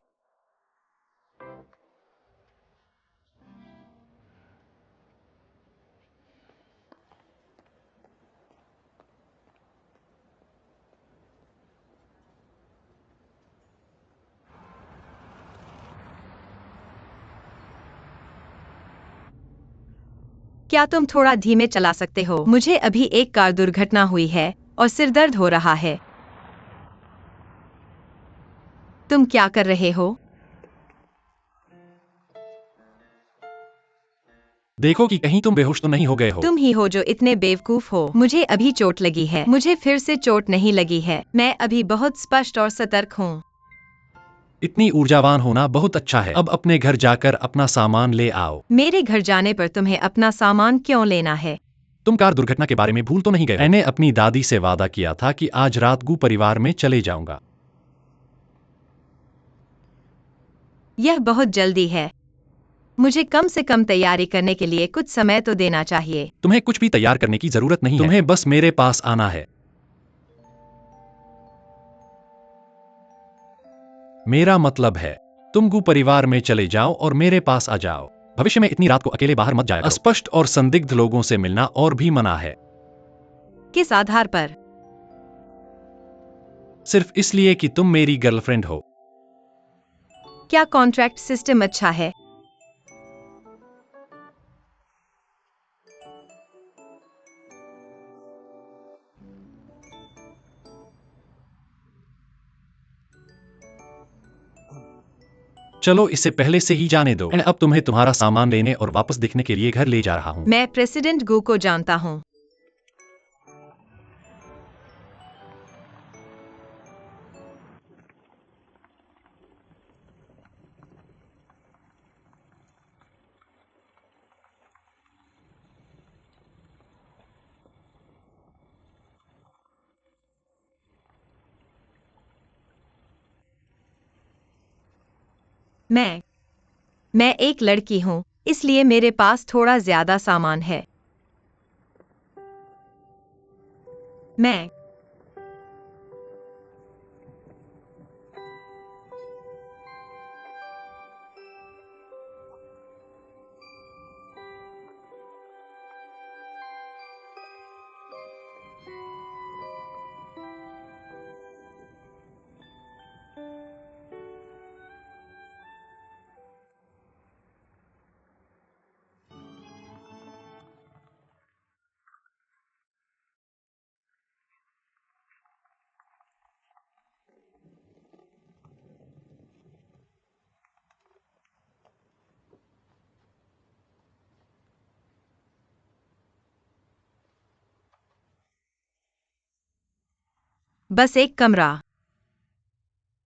क्या तुम थोड़ा धीमे चला सकते हो? मुझे अभी एक कार दुर्घटना हुई है और सिर दर्द हो रहा है। तुम क्या कर रहे हो? देखो कि कहीं तुम बेहोश तो नहीं हो गए हो। तुम ही हो जो इतने बेवकूफ हो। मुझे अभी चोट लगी है। मुझे फिर से चोट नहीं लगी है। मैं अभी बहुत स्पष्ट और सतर्क हूँ। इतनी ऊर्जावान होना बहुत अच्छा है। अब अपने घर जाकर अपना सामान ले आओ। मेरे घर जाने पर तुम्हें अपना सामान क्यों लेना है? तुम कार दुर्घटना के बारे में भूल तो नहीं गए? मैंने अपनी दादी से वादा किया था कि आज रात को परिवार में चले जाऊंगा। यह बहुत जल्दी है। मुझे कम से कम तैयारी करने के लिए कुछ समय तो देना चाहिए। तुम्हें कुछ भी तैयार करने की जरूरत नहीं है। तुम्हें बस मेरे पास आना है। मेरा मतलब है, तुम गु परिवार में चले जाओ और मेरे पास आ जाओ। भविष्य में इतनी रात को अकेले बाहर मत जाया करो। अस्पष्ट और संदिग्ध लोगों से मिलना और भी मना है। किस आधार पर? सिर्फ इसलिए कि तुम मेरी गर्लफ्रेंड हो। क्या कॉन्ट्रैक्ट सिस्टम अच्छा है? चलो इसे पहले से ही जाने दो। मैं अब तुम्हें तुम्हारा सामान लेने और वापस दिखने के लिए घर ले जा रहा हूँ। मैं प्रेसिडेंट गू को जानता हूँ। मैं एक लड़की हूँ, इसलिए मेरे पास थोड़ा ज्यादा सामान है। मैं बस एक कमरा।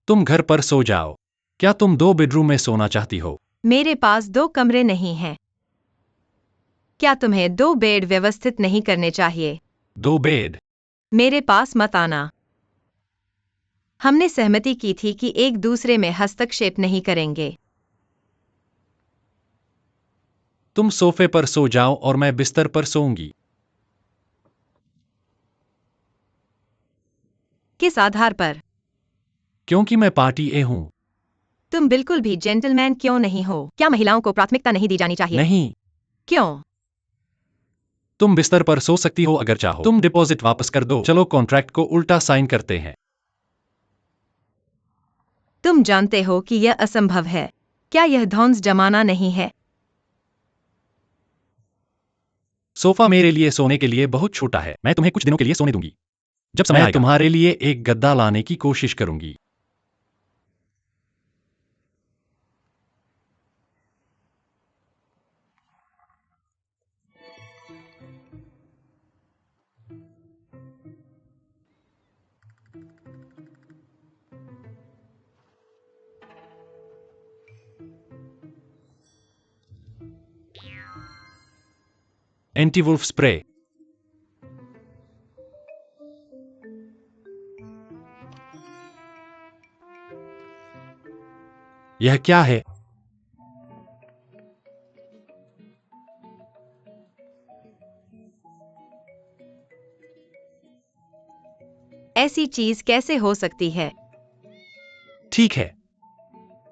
तुम घर पर सो जाओ। क्या तुम 2 बेडरूम में सोना चाहती हो? मेरे पास 2 कमरे नहीं हैं। क्या तुम्हें 2 बेड व्यवस्थित नहीं करने चाहिए? 2 बेड? मेरे पास मत आना। हमने सहमति की थी कि एक दूसरे में हस्तक्षेप नहीं करेंगे। तुम सोफे पर सो जाओ और मैं बिस्तर पर सोऊंगी। किस आधार पर? क्योंकि मैं पार्टी ए हूँ। तुम बिल्कुल भी जेंटलमैन क्यों नहीं हो? क्या महिलाओं को प्राथमिकता नहीं दी जानी चाहिए? नहीं, क्यों? तुम बिस्तर पर सो सकती हो अगर चाहो। तुम डिपॉजिट वापस कर दो। चलो कॉन्ट्रैक्ट को उल्टा साइन करते हैं। तुम जानते हो कि यह असंभव है। क्या यह धौंस जमाना नहीं है? सोफा मेरे लिए सोने के लिए बहुत छोटा है। मैं तुम्हें कुछ दिनों के लिए सोने दूंगी। जब समय आएगा, तुम्हारे लिए एक गद्दा लाने की कोशिश करूंगी। एंटीवुल्फ स्प्रे। यह क्या है? ऐसी चीज कैसे हो सकती है? ठीक है,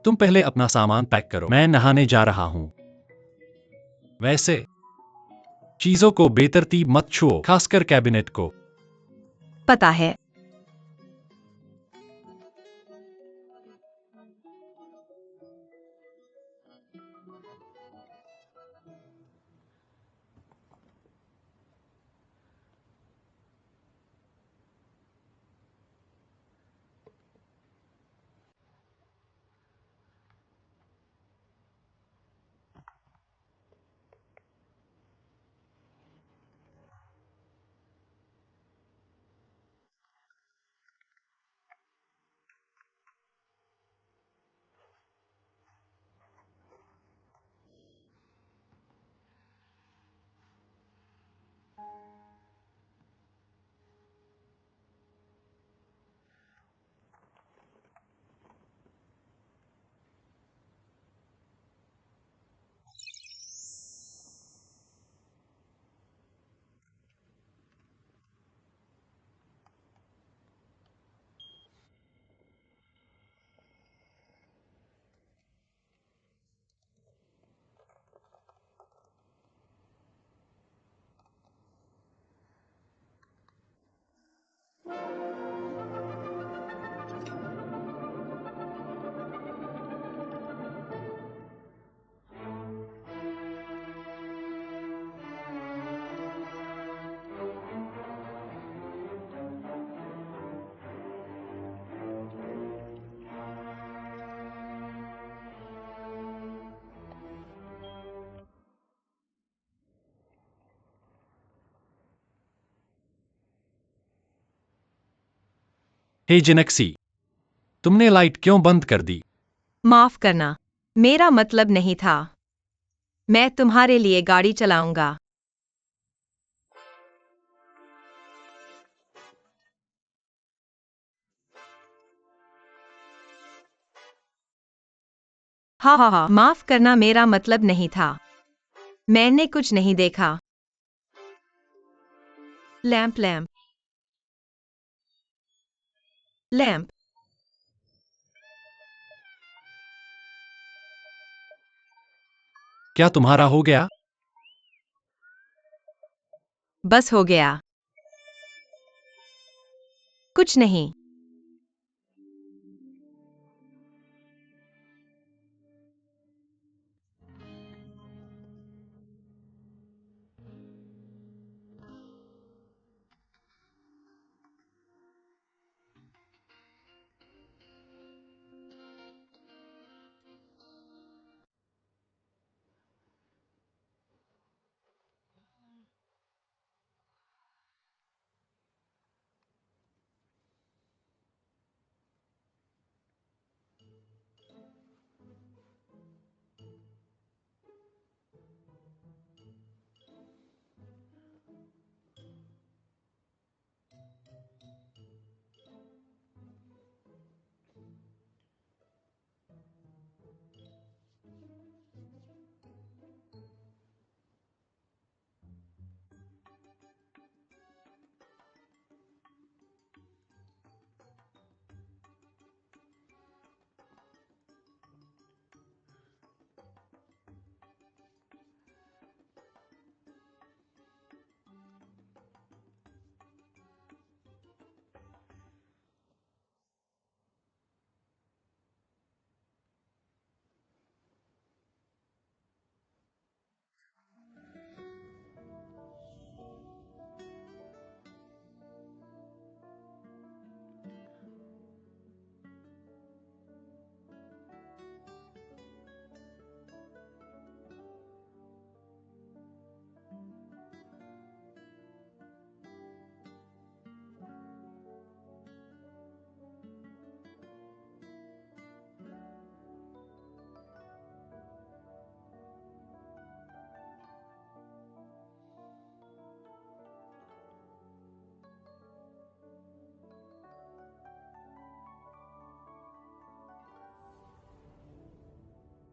तुम पहले अपना सामान पैक करो, मैं नहाने जा रहा हूं। वैसे चीजों को बेतरतीब मत छुओ, खासकर कैबिनेट को। पता है। हे जिनक्सी, तुमने लाइट क्यों बंद कर दी? माफ करना, मेरा मतलब नहीं था। मैं तुम्हारे लिए गाड़ी चलाऊंगा। हाँ हाँ हाँ, माफ करना, मेरा मतलब नहीं था। मैंने कुछ नहीं देखा। Lamp lamp lamp. क्या तुम्हारा हो गया? बस हो गया। कुछ नहीं।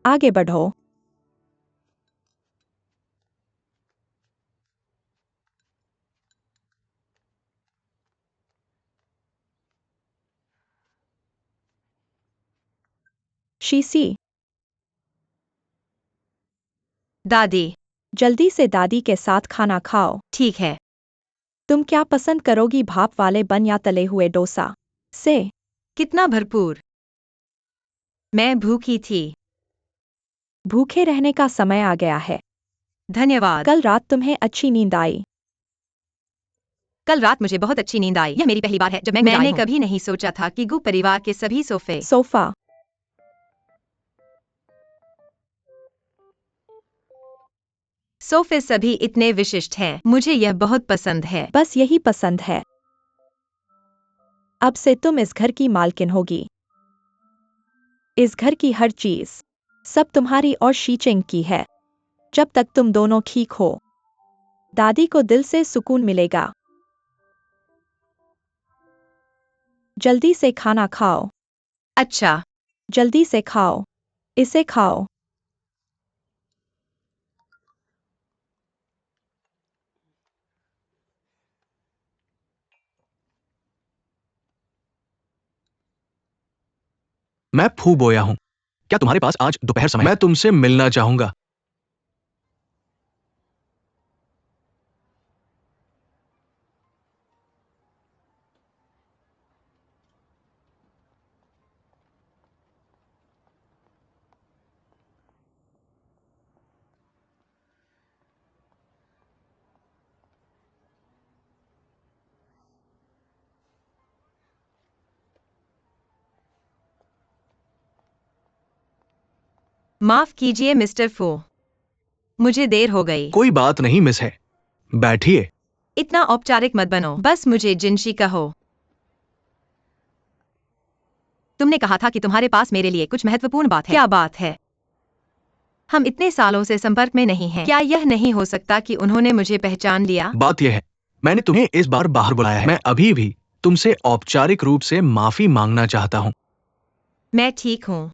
आगे बढ़ो। शीशी। दादी। जल्दी से दादी के साथ खाना खाओ। ठीक है। तुम क्या पसंद करोगी, भाप वाले बन या तले हुए डोसा से? कितना भरपूर। मैं भूखी थी। भूखे रहने का समय आ गया है। धन्यवाद। कल रात तुम्हें अच्छी नींद आई? कल रात मुझे बहुत अच्छी नींद आई। यह मेरी पहली बार है जब मैंने कभी नहीं सोचा था कि गु परिवार के सभी सोफा। सोफे सभी इतने विशिष्ट हैं। मुझे यह बहुत पसंद है। बस यही पसंद है। अब से तुम इस घर की मालकिन होगी। इस घर की हर चीज, सब तुम्हारी और शीचिंग की है। जब तक तुम दोनों ठीक हो, दादी को दिल से सुकून मिलेगा। जल्दी से खाना खाओ। अच्छा। जल्दी से खाओ। इसे खाओ। मैं फू बोया हूं। क्या तुम्हारे पास आज दोपहर समय? मैं तुमसे मिलना चाहूंगा। माफ कीजिए मिस्टर फू, मुझे देर हो गई। कोई बात नहीं मिस है, बैठिए। इतना औपचारिक मत बनो, बस मुझे जिनशी कहो। तुमने कहा था कि तुम्हारे पास मेरे लिए कुछ महत्वपूर्ण बात है। क्या बात है? हम इतने सालों से संपर्क में नहीं हैं। क्या यह नहीं हो सकता कि उन्होंने मुझे पहचान लिया? बात यह है, मैंने तुम्हें इस बार बाहर बुलाया है। मैं अभी भी तुमसे औपचारिक रूप से माफी मांगना चाहता हूं। मैं ठीक हूँ।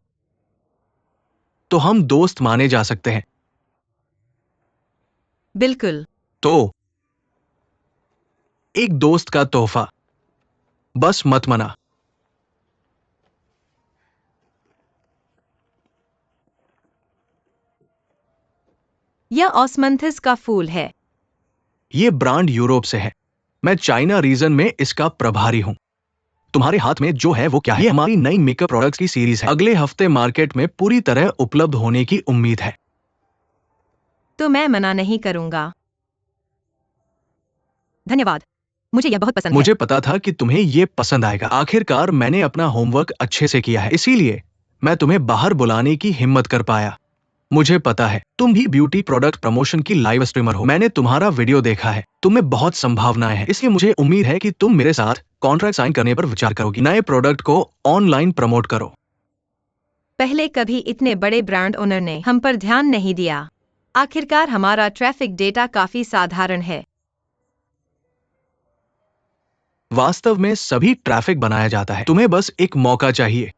तो हम दोस्त माने जा सकते हैं। बिल्कुल। तो एक दोस्त का तोहफा, बस मत मना। यह ऑस्मंथिस का फूल है। ये ब्रांड यूरोप से है। मैं चाइना रीजन में इसका प्रभारी हूं। तुम्हारे हाथ में जो है वो क्या है? ये हमारी नई मेकअप प्रोडक्ट्स की सीरीज है। अगले हफ्ते मार्केट में पूरी तरह उपलब्ध होने की उम्मीद है। तो मैं मना नहीं करूंगा। धन्यवाद, मुझे यह बहुत पसंद है। मुझे पता था कि तुम्हें ये पसंद आएगा। आखिरकार मैंने अपना होमवर्क अच्छे से किया है, इसीलिए मैं तुम्हें बाहर बुलाने की हिम्मत कर पाया। मुझे पता है तुम भी ब्यूटी प्रोडक्ट प्रमोशन की लाइव स्ट्रीमर हो। मैंने तुम्हारा वीडियो देखा है, तुम में बहुत संभावनाएं हैं। इसलिए मुझे उम्मीद है कि तुम मेरे साथ कॉन्ट्रैक्ट साइन करने पर विचार करोगी। नए प्रोडक्ट को ऑनलाइन प्रमोट करो। पहले कभी इतने बड़े ब्रांड ओनर ने हम पर ध्यान नहीं दिया। आखिरकार हमारा ट्रैफिक डेटा काफी साधारण है। वास्तव में सभी ट्रैफिक बनाया जाता है, तुम्हें बस एक मौका चाहिए।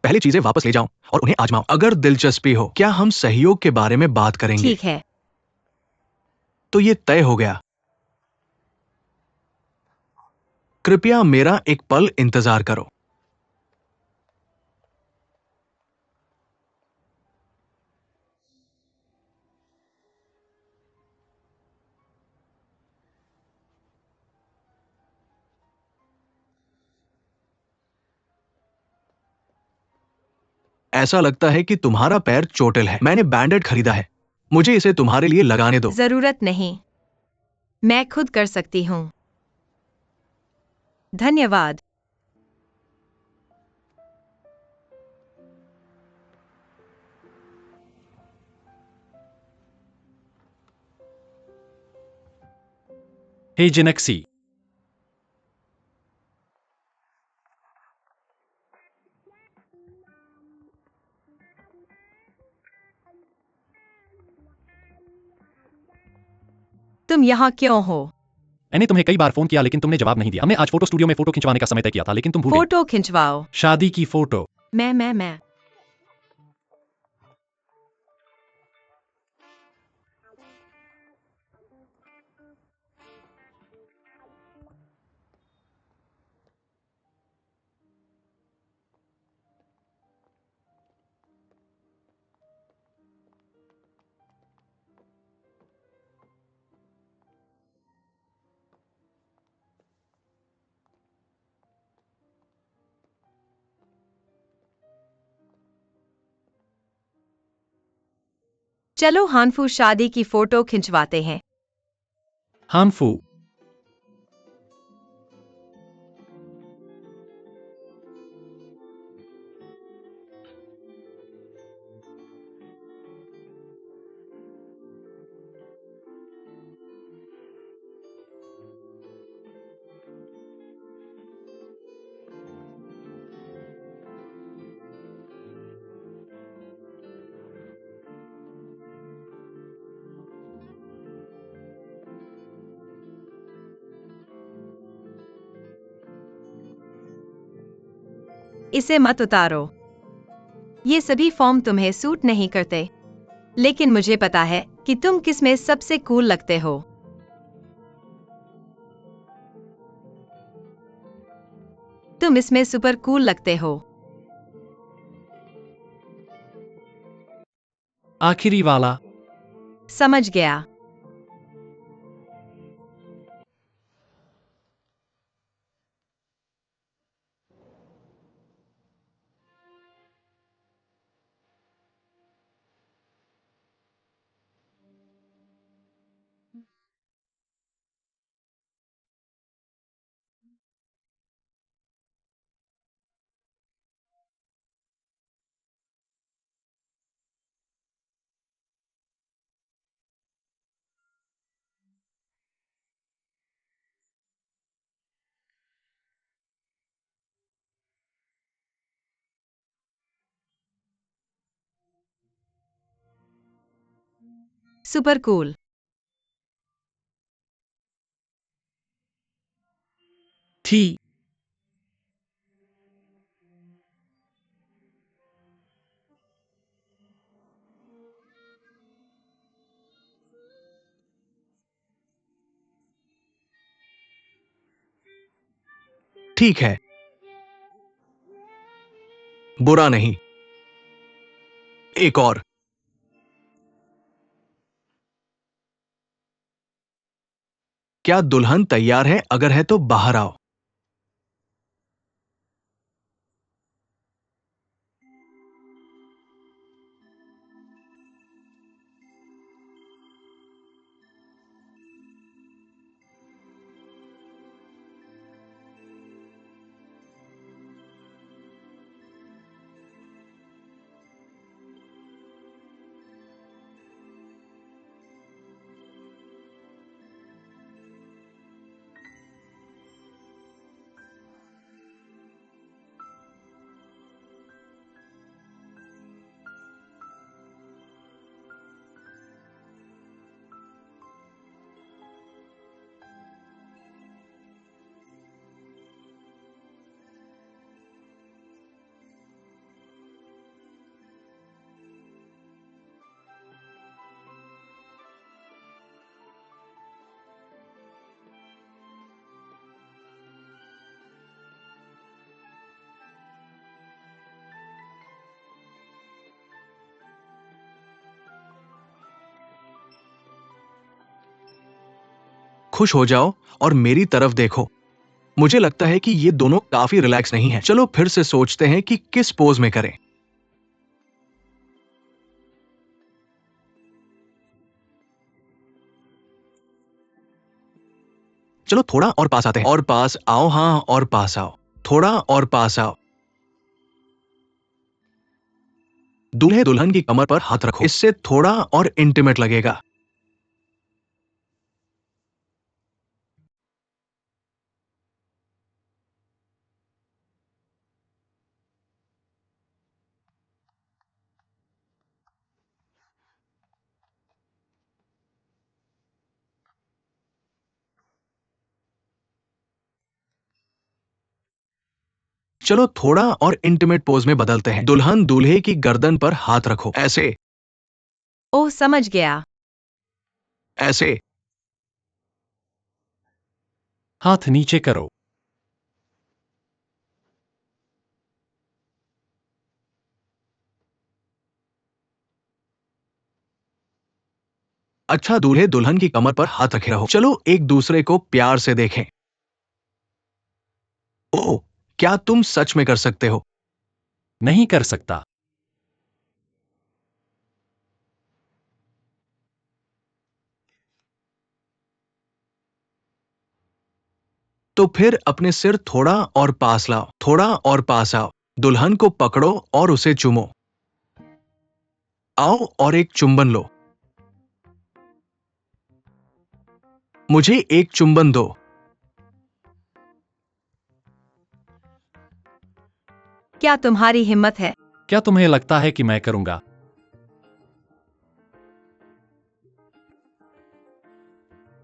पहले चीजें वापस ले जाओ और उन्हें आजमाओ। अगर दिलचस्पी हो, क्या हम सहयोग के बारे में बात करेंगे? ठीक है। तो ये तय हो गया। कृपया मेरा एक पल इंतजार करो। ऐसा लगता है कि तुम्हारा पैर चोटिल है। मैंने बैंडेड खरीदा है, मुझे इसे तुम्हारे लिए लगाने दो। जरूरत नहीं, मैं खुद कर सकती हूँ। धन्यवाद। हे जिनक्सी, तुम यहाँ क्यों हो? मैंने तुम्हें कई बार फोन किया लेकिन तुमने जवाब नहीं दिया। हमने आज फोटो स्टूडियो में फोटो खिंचवाने का समय तय किया था लेकिन तुम भूल गई। फोटो खिंचवाओ। शादी की फोटो। मैं चलो हानफू शादी की फोटो खिंचवाते हैं। हानफू। इसे मत उतारो। ये सभी फॉर्म तुम्हें सूट नहीं करते, लेकिन मुझे पता है कि तुम किस में सबसे कूल लगते हो। तुम इसमें सुपर कूल लगते हो। आखिरी वाला। समझ गया। Super cool. थी। ठीक है, बुरा नहीं। एक और। क्या दुल्हन तैयार है? अगर है तो बाहर आओ। खुश हो जाओ और मेरी तरफ देखो। मुझे लगता है कि ये दोनों काफी रिलैक्स नहीं हैं। चलो फिर से सोचते हैं कि किस पोज में करें। चलो थोड़ा और पास आते हैं। और पास आओ। हाँ, और पास आओ। थोड़ा और पास आओ। दूल्हे दुल्हन की कमर पर हाथ रखो। इससे थोड़ा और इंटीमेट लगेगा। चलो थोड़ा और इंटीमेट पोज में बदलते हैं। दुल्हन दूल्हे की गर्दन पर हाथ रखो, ऐसे ओह, समझ गया। ऐसे। हाथ नीचे करो। अच्छा, दूल्हे दुल्हन की कमर पर हाथ रखे रहो। चलो एक दूसरे को प्यार से देखें। ओह, क्या तुम सच में कर सकते हो? नहीं कर सकता। तो फिर अपने सिर थोड़ा और पास लाओ, थोड़ा और पास आओ। दुल्हन को पकड़ो और उसे चूमो। आओ और एक चुंबन लो। मुझे एक चुंबन दो। क्या तुम्हारी हिम्मत है? क्या तुम्हें लगता है कि मैं करूंगा?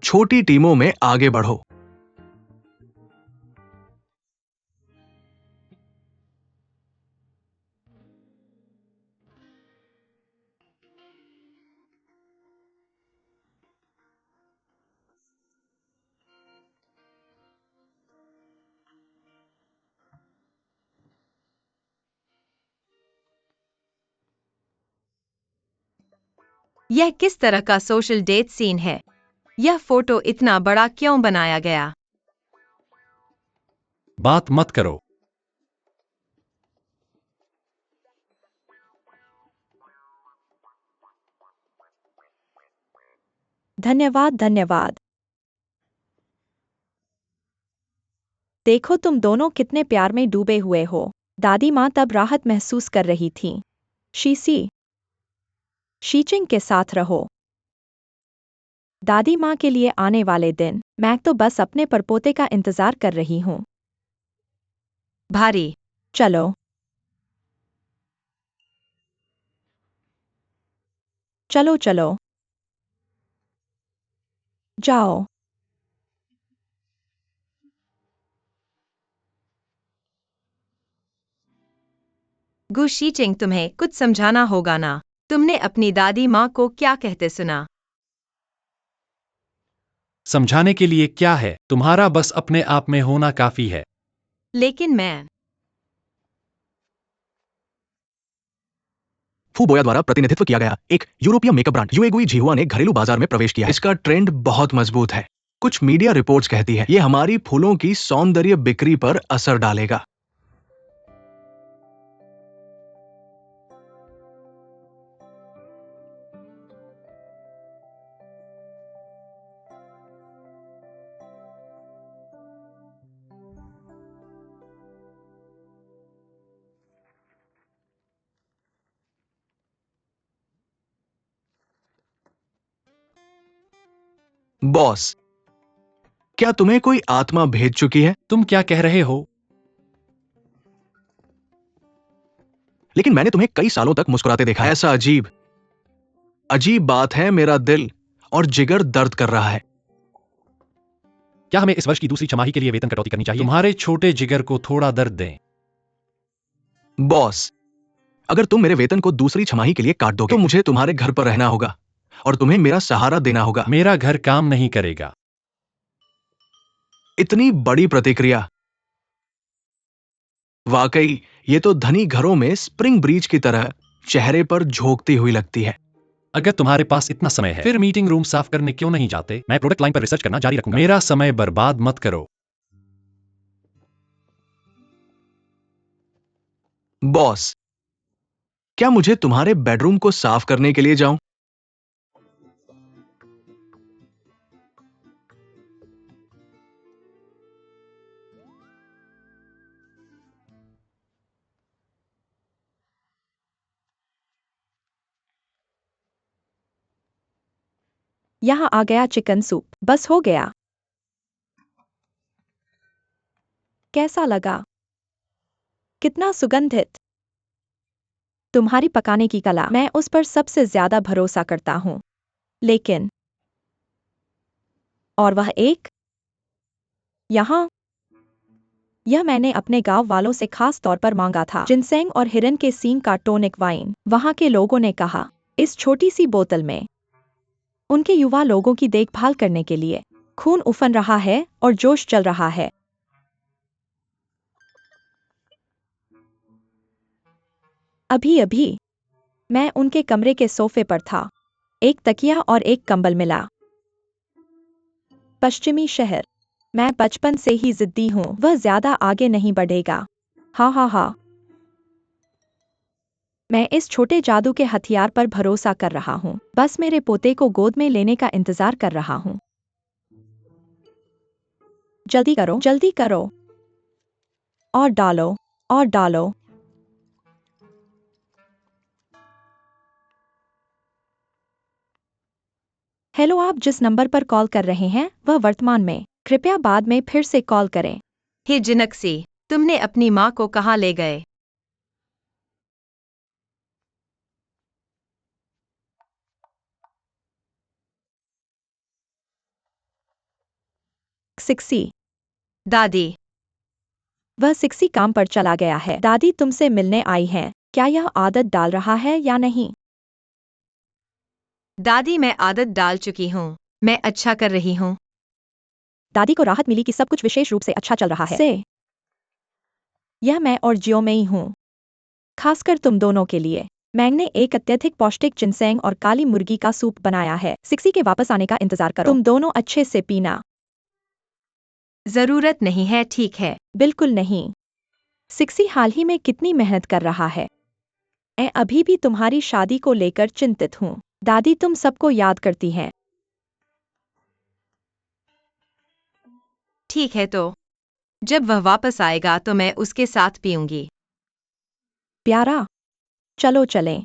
छोटी टीमों में आगे बढ़ो। यह किस तरह का सोशल डेट सीन है? यह फोटो इतना बड़ा क्यों बनाया गया? बात मत करो। धन्यवाद धन्यवाद। देखो तुम दोनों कितने प्यार में डूबे हुए हो। दादी माँ तब राहत महसूस कर रही थी। शीचिंग के साथ रहो। दादी माँ के लिए आने वाले दिन, मैं तो बस अपने परपोते का इंतजार कर रही हूँ। भारी। चलो चलो चलो, जाओ। गुशीचिंग, तुम्हें कुछ समझाना होगा ना। तुमने अपनी दादी माँ को क्या कहते सुना? समझाने के लिए क्या है? तुम्हारा बस अपने आप में होना काफी है। लेकिन मैं फू बोया द्वारा प्रतिनिधित्व किया गया एक यूरोपीय मेकअप ब्रांड यूएगुई झिहुआ ने घरेलू बाजार में प्रवेश किया है। इसका ट्रेंड बहुत मजबूत है। कुछ मीडिया रिपोर्ट्स कहती है ये हमारी फूलों की सौंदर्य बिक्री पर असर डालेगा। बॉस, क्या तुम्हें कोई आत्मा भेज चुकी है? तुम क्या कह रहे हो? लेकिन मैंने तुम्हें कई सालों तक मुस्कुराते देखा है। ऐसा अजीब अजीब बात है, मेरा दिल और जिगर दर्द कर रहा है। क्या हमें इस वर्ष की दूसरी छमाही के लिए वेतन कटौती करनी चाहिए? तुम्हारे छोटे जिगर को थोड़ा दर्द दें। बॉस, अगर तुम मेरे वेतन को दूसरी छमाही के लिए काट दोगे तो मुझे तुम्हारे घर पर रहना होगा और तुम्हें मेरा सहारा देना होगा। मेरा घर काम नहीं करेगा। इतनी बड़ी प्रतिक्रिया, वाकई ये तो धनी घरों में स्प्रिंग ब्रीज की तरह चेहरे पर झोंकती हुई लगती है। अगर तुम्हारे पास इतना समय है, फिर मीटिंग रूम साफ करने क्यों नहीं जाते? मैं प्रोडक्ट लाइन पर रिसर्च करना जारी रखूंगा। मेरा समय बर्बाद मत करो। बॉस, क्या मुझे तुम्हारे बेडरूम को साफ करने के लिए जाऊं? यहाँ आ गया चिकन सूप, बस हो गया। कैसा लगा? कितना सुगंधित। तुम्हारी पकाने की कला, मैं उस पर सबसे ज्यादा भरोसा करता हूँ। लेकिन और वह एक यहाँ यह मैंने अपने गांव वालों से खास तौर पर मांगा था। जिनसेंग और हिरन के सींग का टॉनिक वाइन। वहां के लोगों ने कहा, इस छोटी सी बोतल में उनके युवा लोगों की देखभाल करने के लिए खून उफन रहा है और जोश चल रहा है। अभी अभी मैं उनके कमरे के सोफे पर था। एक तकिया और एक कंबल मिला। पश्चिमी शहर। मैं बचपन से ही जिद्दी हूँ। वह ज्यादा आगे नहीं बढ़ेगा। हा हा हा। मैं इस छोटे जादू के हथियार पर भरोसा कर रहा हूँ। बस मेरे पोते को गोद में लेने का इंतजार कर रहा हूँ। जल्दी करो, जल्दी करो। और डालो, और डालो। हेलो, आप जिस नंबर पर कॉल कर रहे हैं वह वर्तमान में, कृपया बाद में फिर से कॉल करें। हे जिनक्सी, तुमने अपनी माँ को कहाँ ले गए? सिक्सी। दादी, वह सिक्सी काम पर चला गया है। दादी तुमसे मिलने आई हैं। क्या यह आदत डाल रहा है या नहीं? दादी मैं आदत डाल चुकी हूँ। मैं अच्छा कर रही हूँ। दादी को राहत मिली कि सब कुछ विशेष रूप से अच्छा चल रहा है। यह मैं और जियो में ही हूँ। खासकर तुम दोनों के लिए। मैंने एक अत्यधिक पौष्टिक जिनसेंग और काली मुर्गी का सूप बनाया है। सिक्सी के वापस आने का इंतजार करो। तुम दोनों अच्छे से पीना। जरूरत नहीं है, ठीक है। बिल्कुल नहीं। सिक्सी हाल ही में कितनी मेहनत कर रहा है। मैं अभी भी तुम्हारी शादी को लेकर चिंतित हूँ। दादी तुम सबको याद करती हैं। ठीक है तो जब वह वापस आएगा तो मैं उसके साथ पीऊंगी। प्यारा, चलो चलें।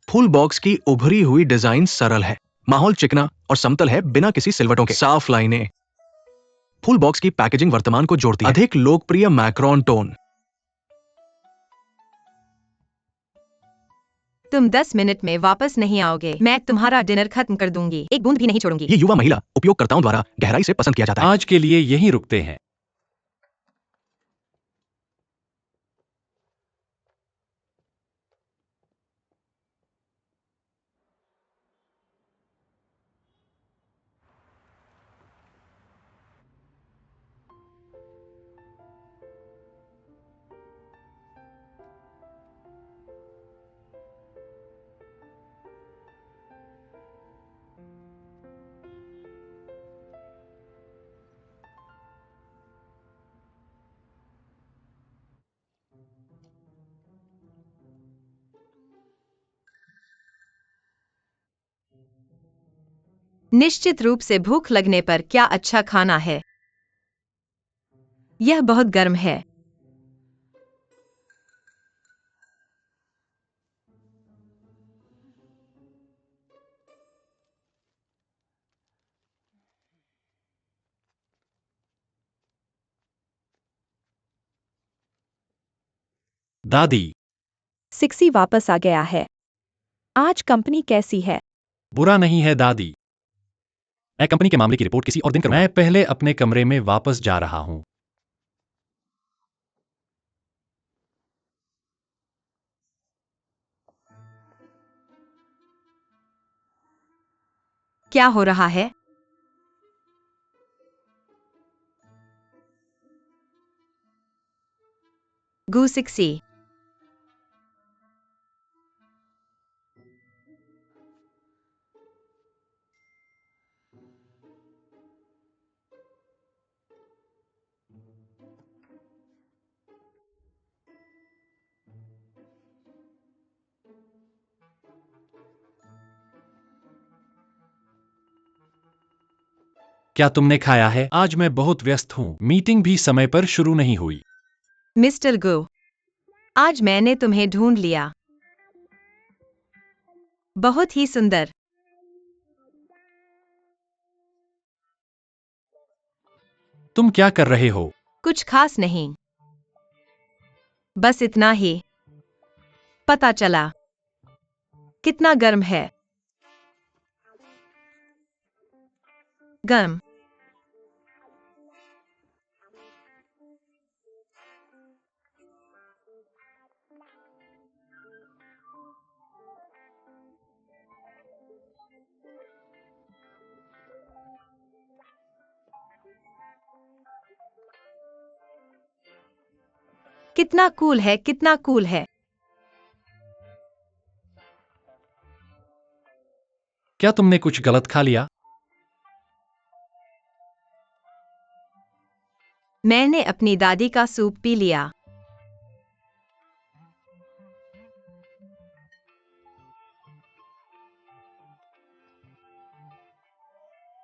फुल बॉक्स की उभरी हुई डिजाइन सरल है, माहौल चिकना और समतल है, बिना किसी सिलवटों के। साफ लाइनें। फुल बॉक्स की पैकेजिंग वर्तमान को जोड़ती है। अधिक लोकप्रिय मैक्रोन टोन। तुम 10 मिनट में वापस नहीं आओगे, मैं तुम्हारा डिनर खत्म कर दूंगी, एक बूंद भी नहीं छोड़ूंगी। ये युवा महिला उपयोगकर्ताओं द्वारा गहराई से पसंद किया जाता है। आज के लिए यहीं रुकते हैं। निश्चित रूप से भूख लगने पर क्या अच्छा खाना है। यह बहुत गर्म है। दादी, सिक्सी वापस आ गया है। आज कंपनी कैसी है? बुरा नहीं है दादी। मैं कंपनी के मामले की रिपोर्ट किसी और दिन करूंगा। मैं पहले अपने कमरे में वापस जा रहा हूं। क्या हो रहा है? गू सिक्सी, क्या तुमने खाया है? आज मैं बहुत व्यस्त हूँ। मीटिंग भी समय पर शुरू नहीं हुई। मिस्टर गो, आज मैंने तुम्हें ढूंढ लिया। बहुत ही सुंदर। तुम क्या कर रहे हो? कुछ खास नहीं, बस इतना ही। पता चला। कितना गर्म है। गर्म। कितना कूल है, कितना कूल है। क्या तुमने कुछ गलत खा लिया? मैंने अपनी दादी का सूप पी लिया।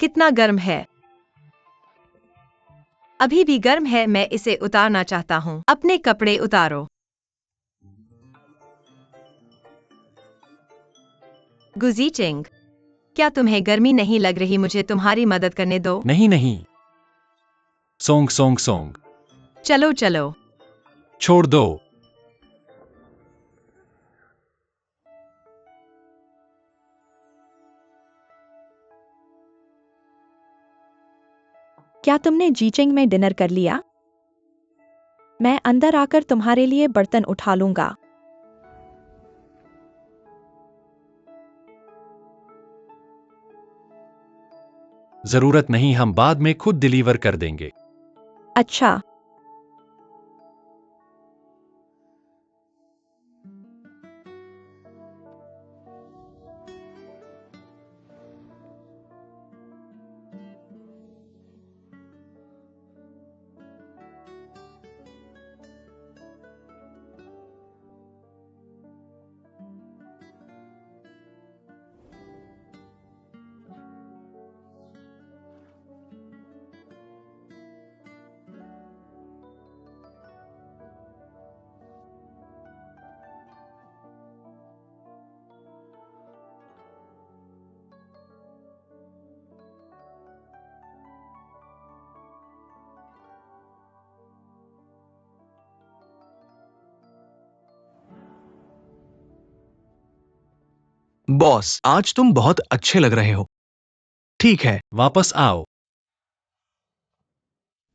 कितना गर्म है। अभी भी गर्म है, मैं इसे उतारना चाहता हूँ। अपने कपड़े उतारो। गुजीचिंग, क्या तुम्हें गर्मी नहीं लग रही? मुझे तुम्हारी मदद करने दो। नहीं नहीं। Song song song. चलो चलो। छोड़ दो। क्या तुमने जीचिंग में डिनर कर लिया? मैं अंदर आकर तुम्हारे लिए बर्तन उठा लूंगा। जरूरत नहीं, हम बाद में खुद डिलीवर कर देंगे। अच्छा। बॉस, आज तुम बहुत अच्छे लग रहे हो। ठीक है, वापस आओ।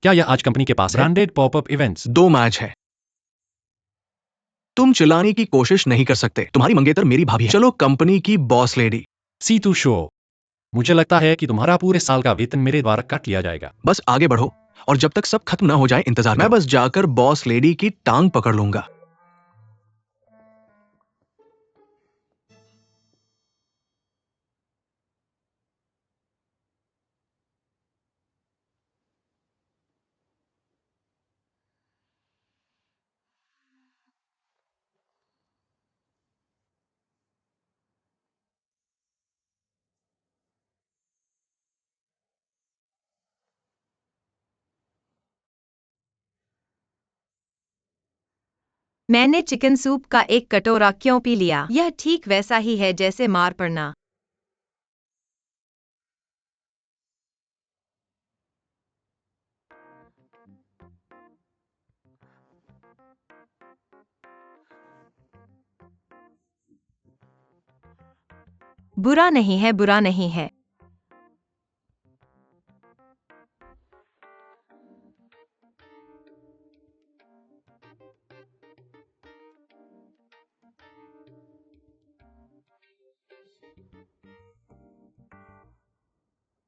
क्या यह आज कंपनी के पास है? Branded popup events? 2 मैच है। तुम चिल्लाने की कोशिश नहीं कर सकते। तुम्हारी मंगेतर मेरी भाभी है। चलो, कंपनी की बॉस लेडी। सीतू शो। मुझे लगता है कि तुम्हारा पूरे साल का वेतन मेरे द्वारा काट लिया जाएगा। बस आगे बढ़ो और जब तक सब खत्म ना हो जाए इंतजार मैं बस जाकर बॉस लेडी की टांग पकड़ लूंगा। मैंने चिकन सूप का एक कटोरा क्यों पी लिया? यह ठीक वैसा ही है जैसे मार पड़ना। बुरा नहीं है, बुरा नहीं है।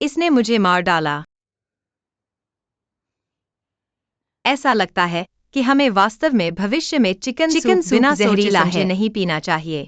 इसने मुझे मार डाला। ऐसा लगता है कि हमें वास्तव में भविष्य में चिकन सूप बिना जहरीला है नहीं पीना चाहिए।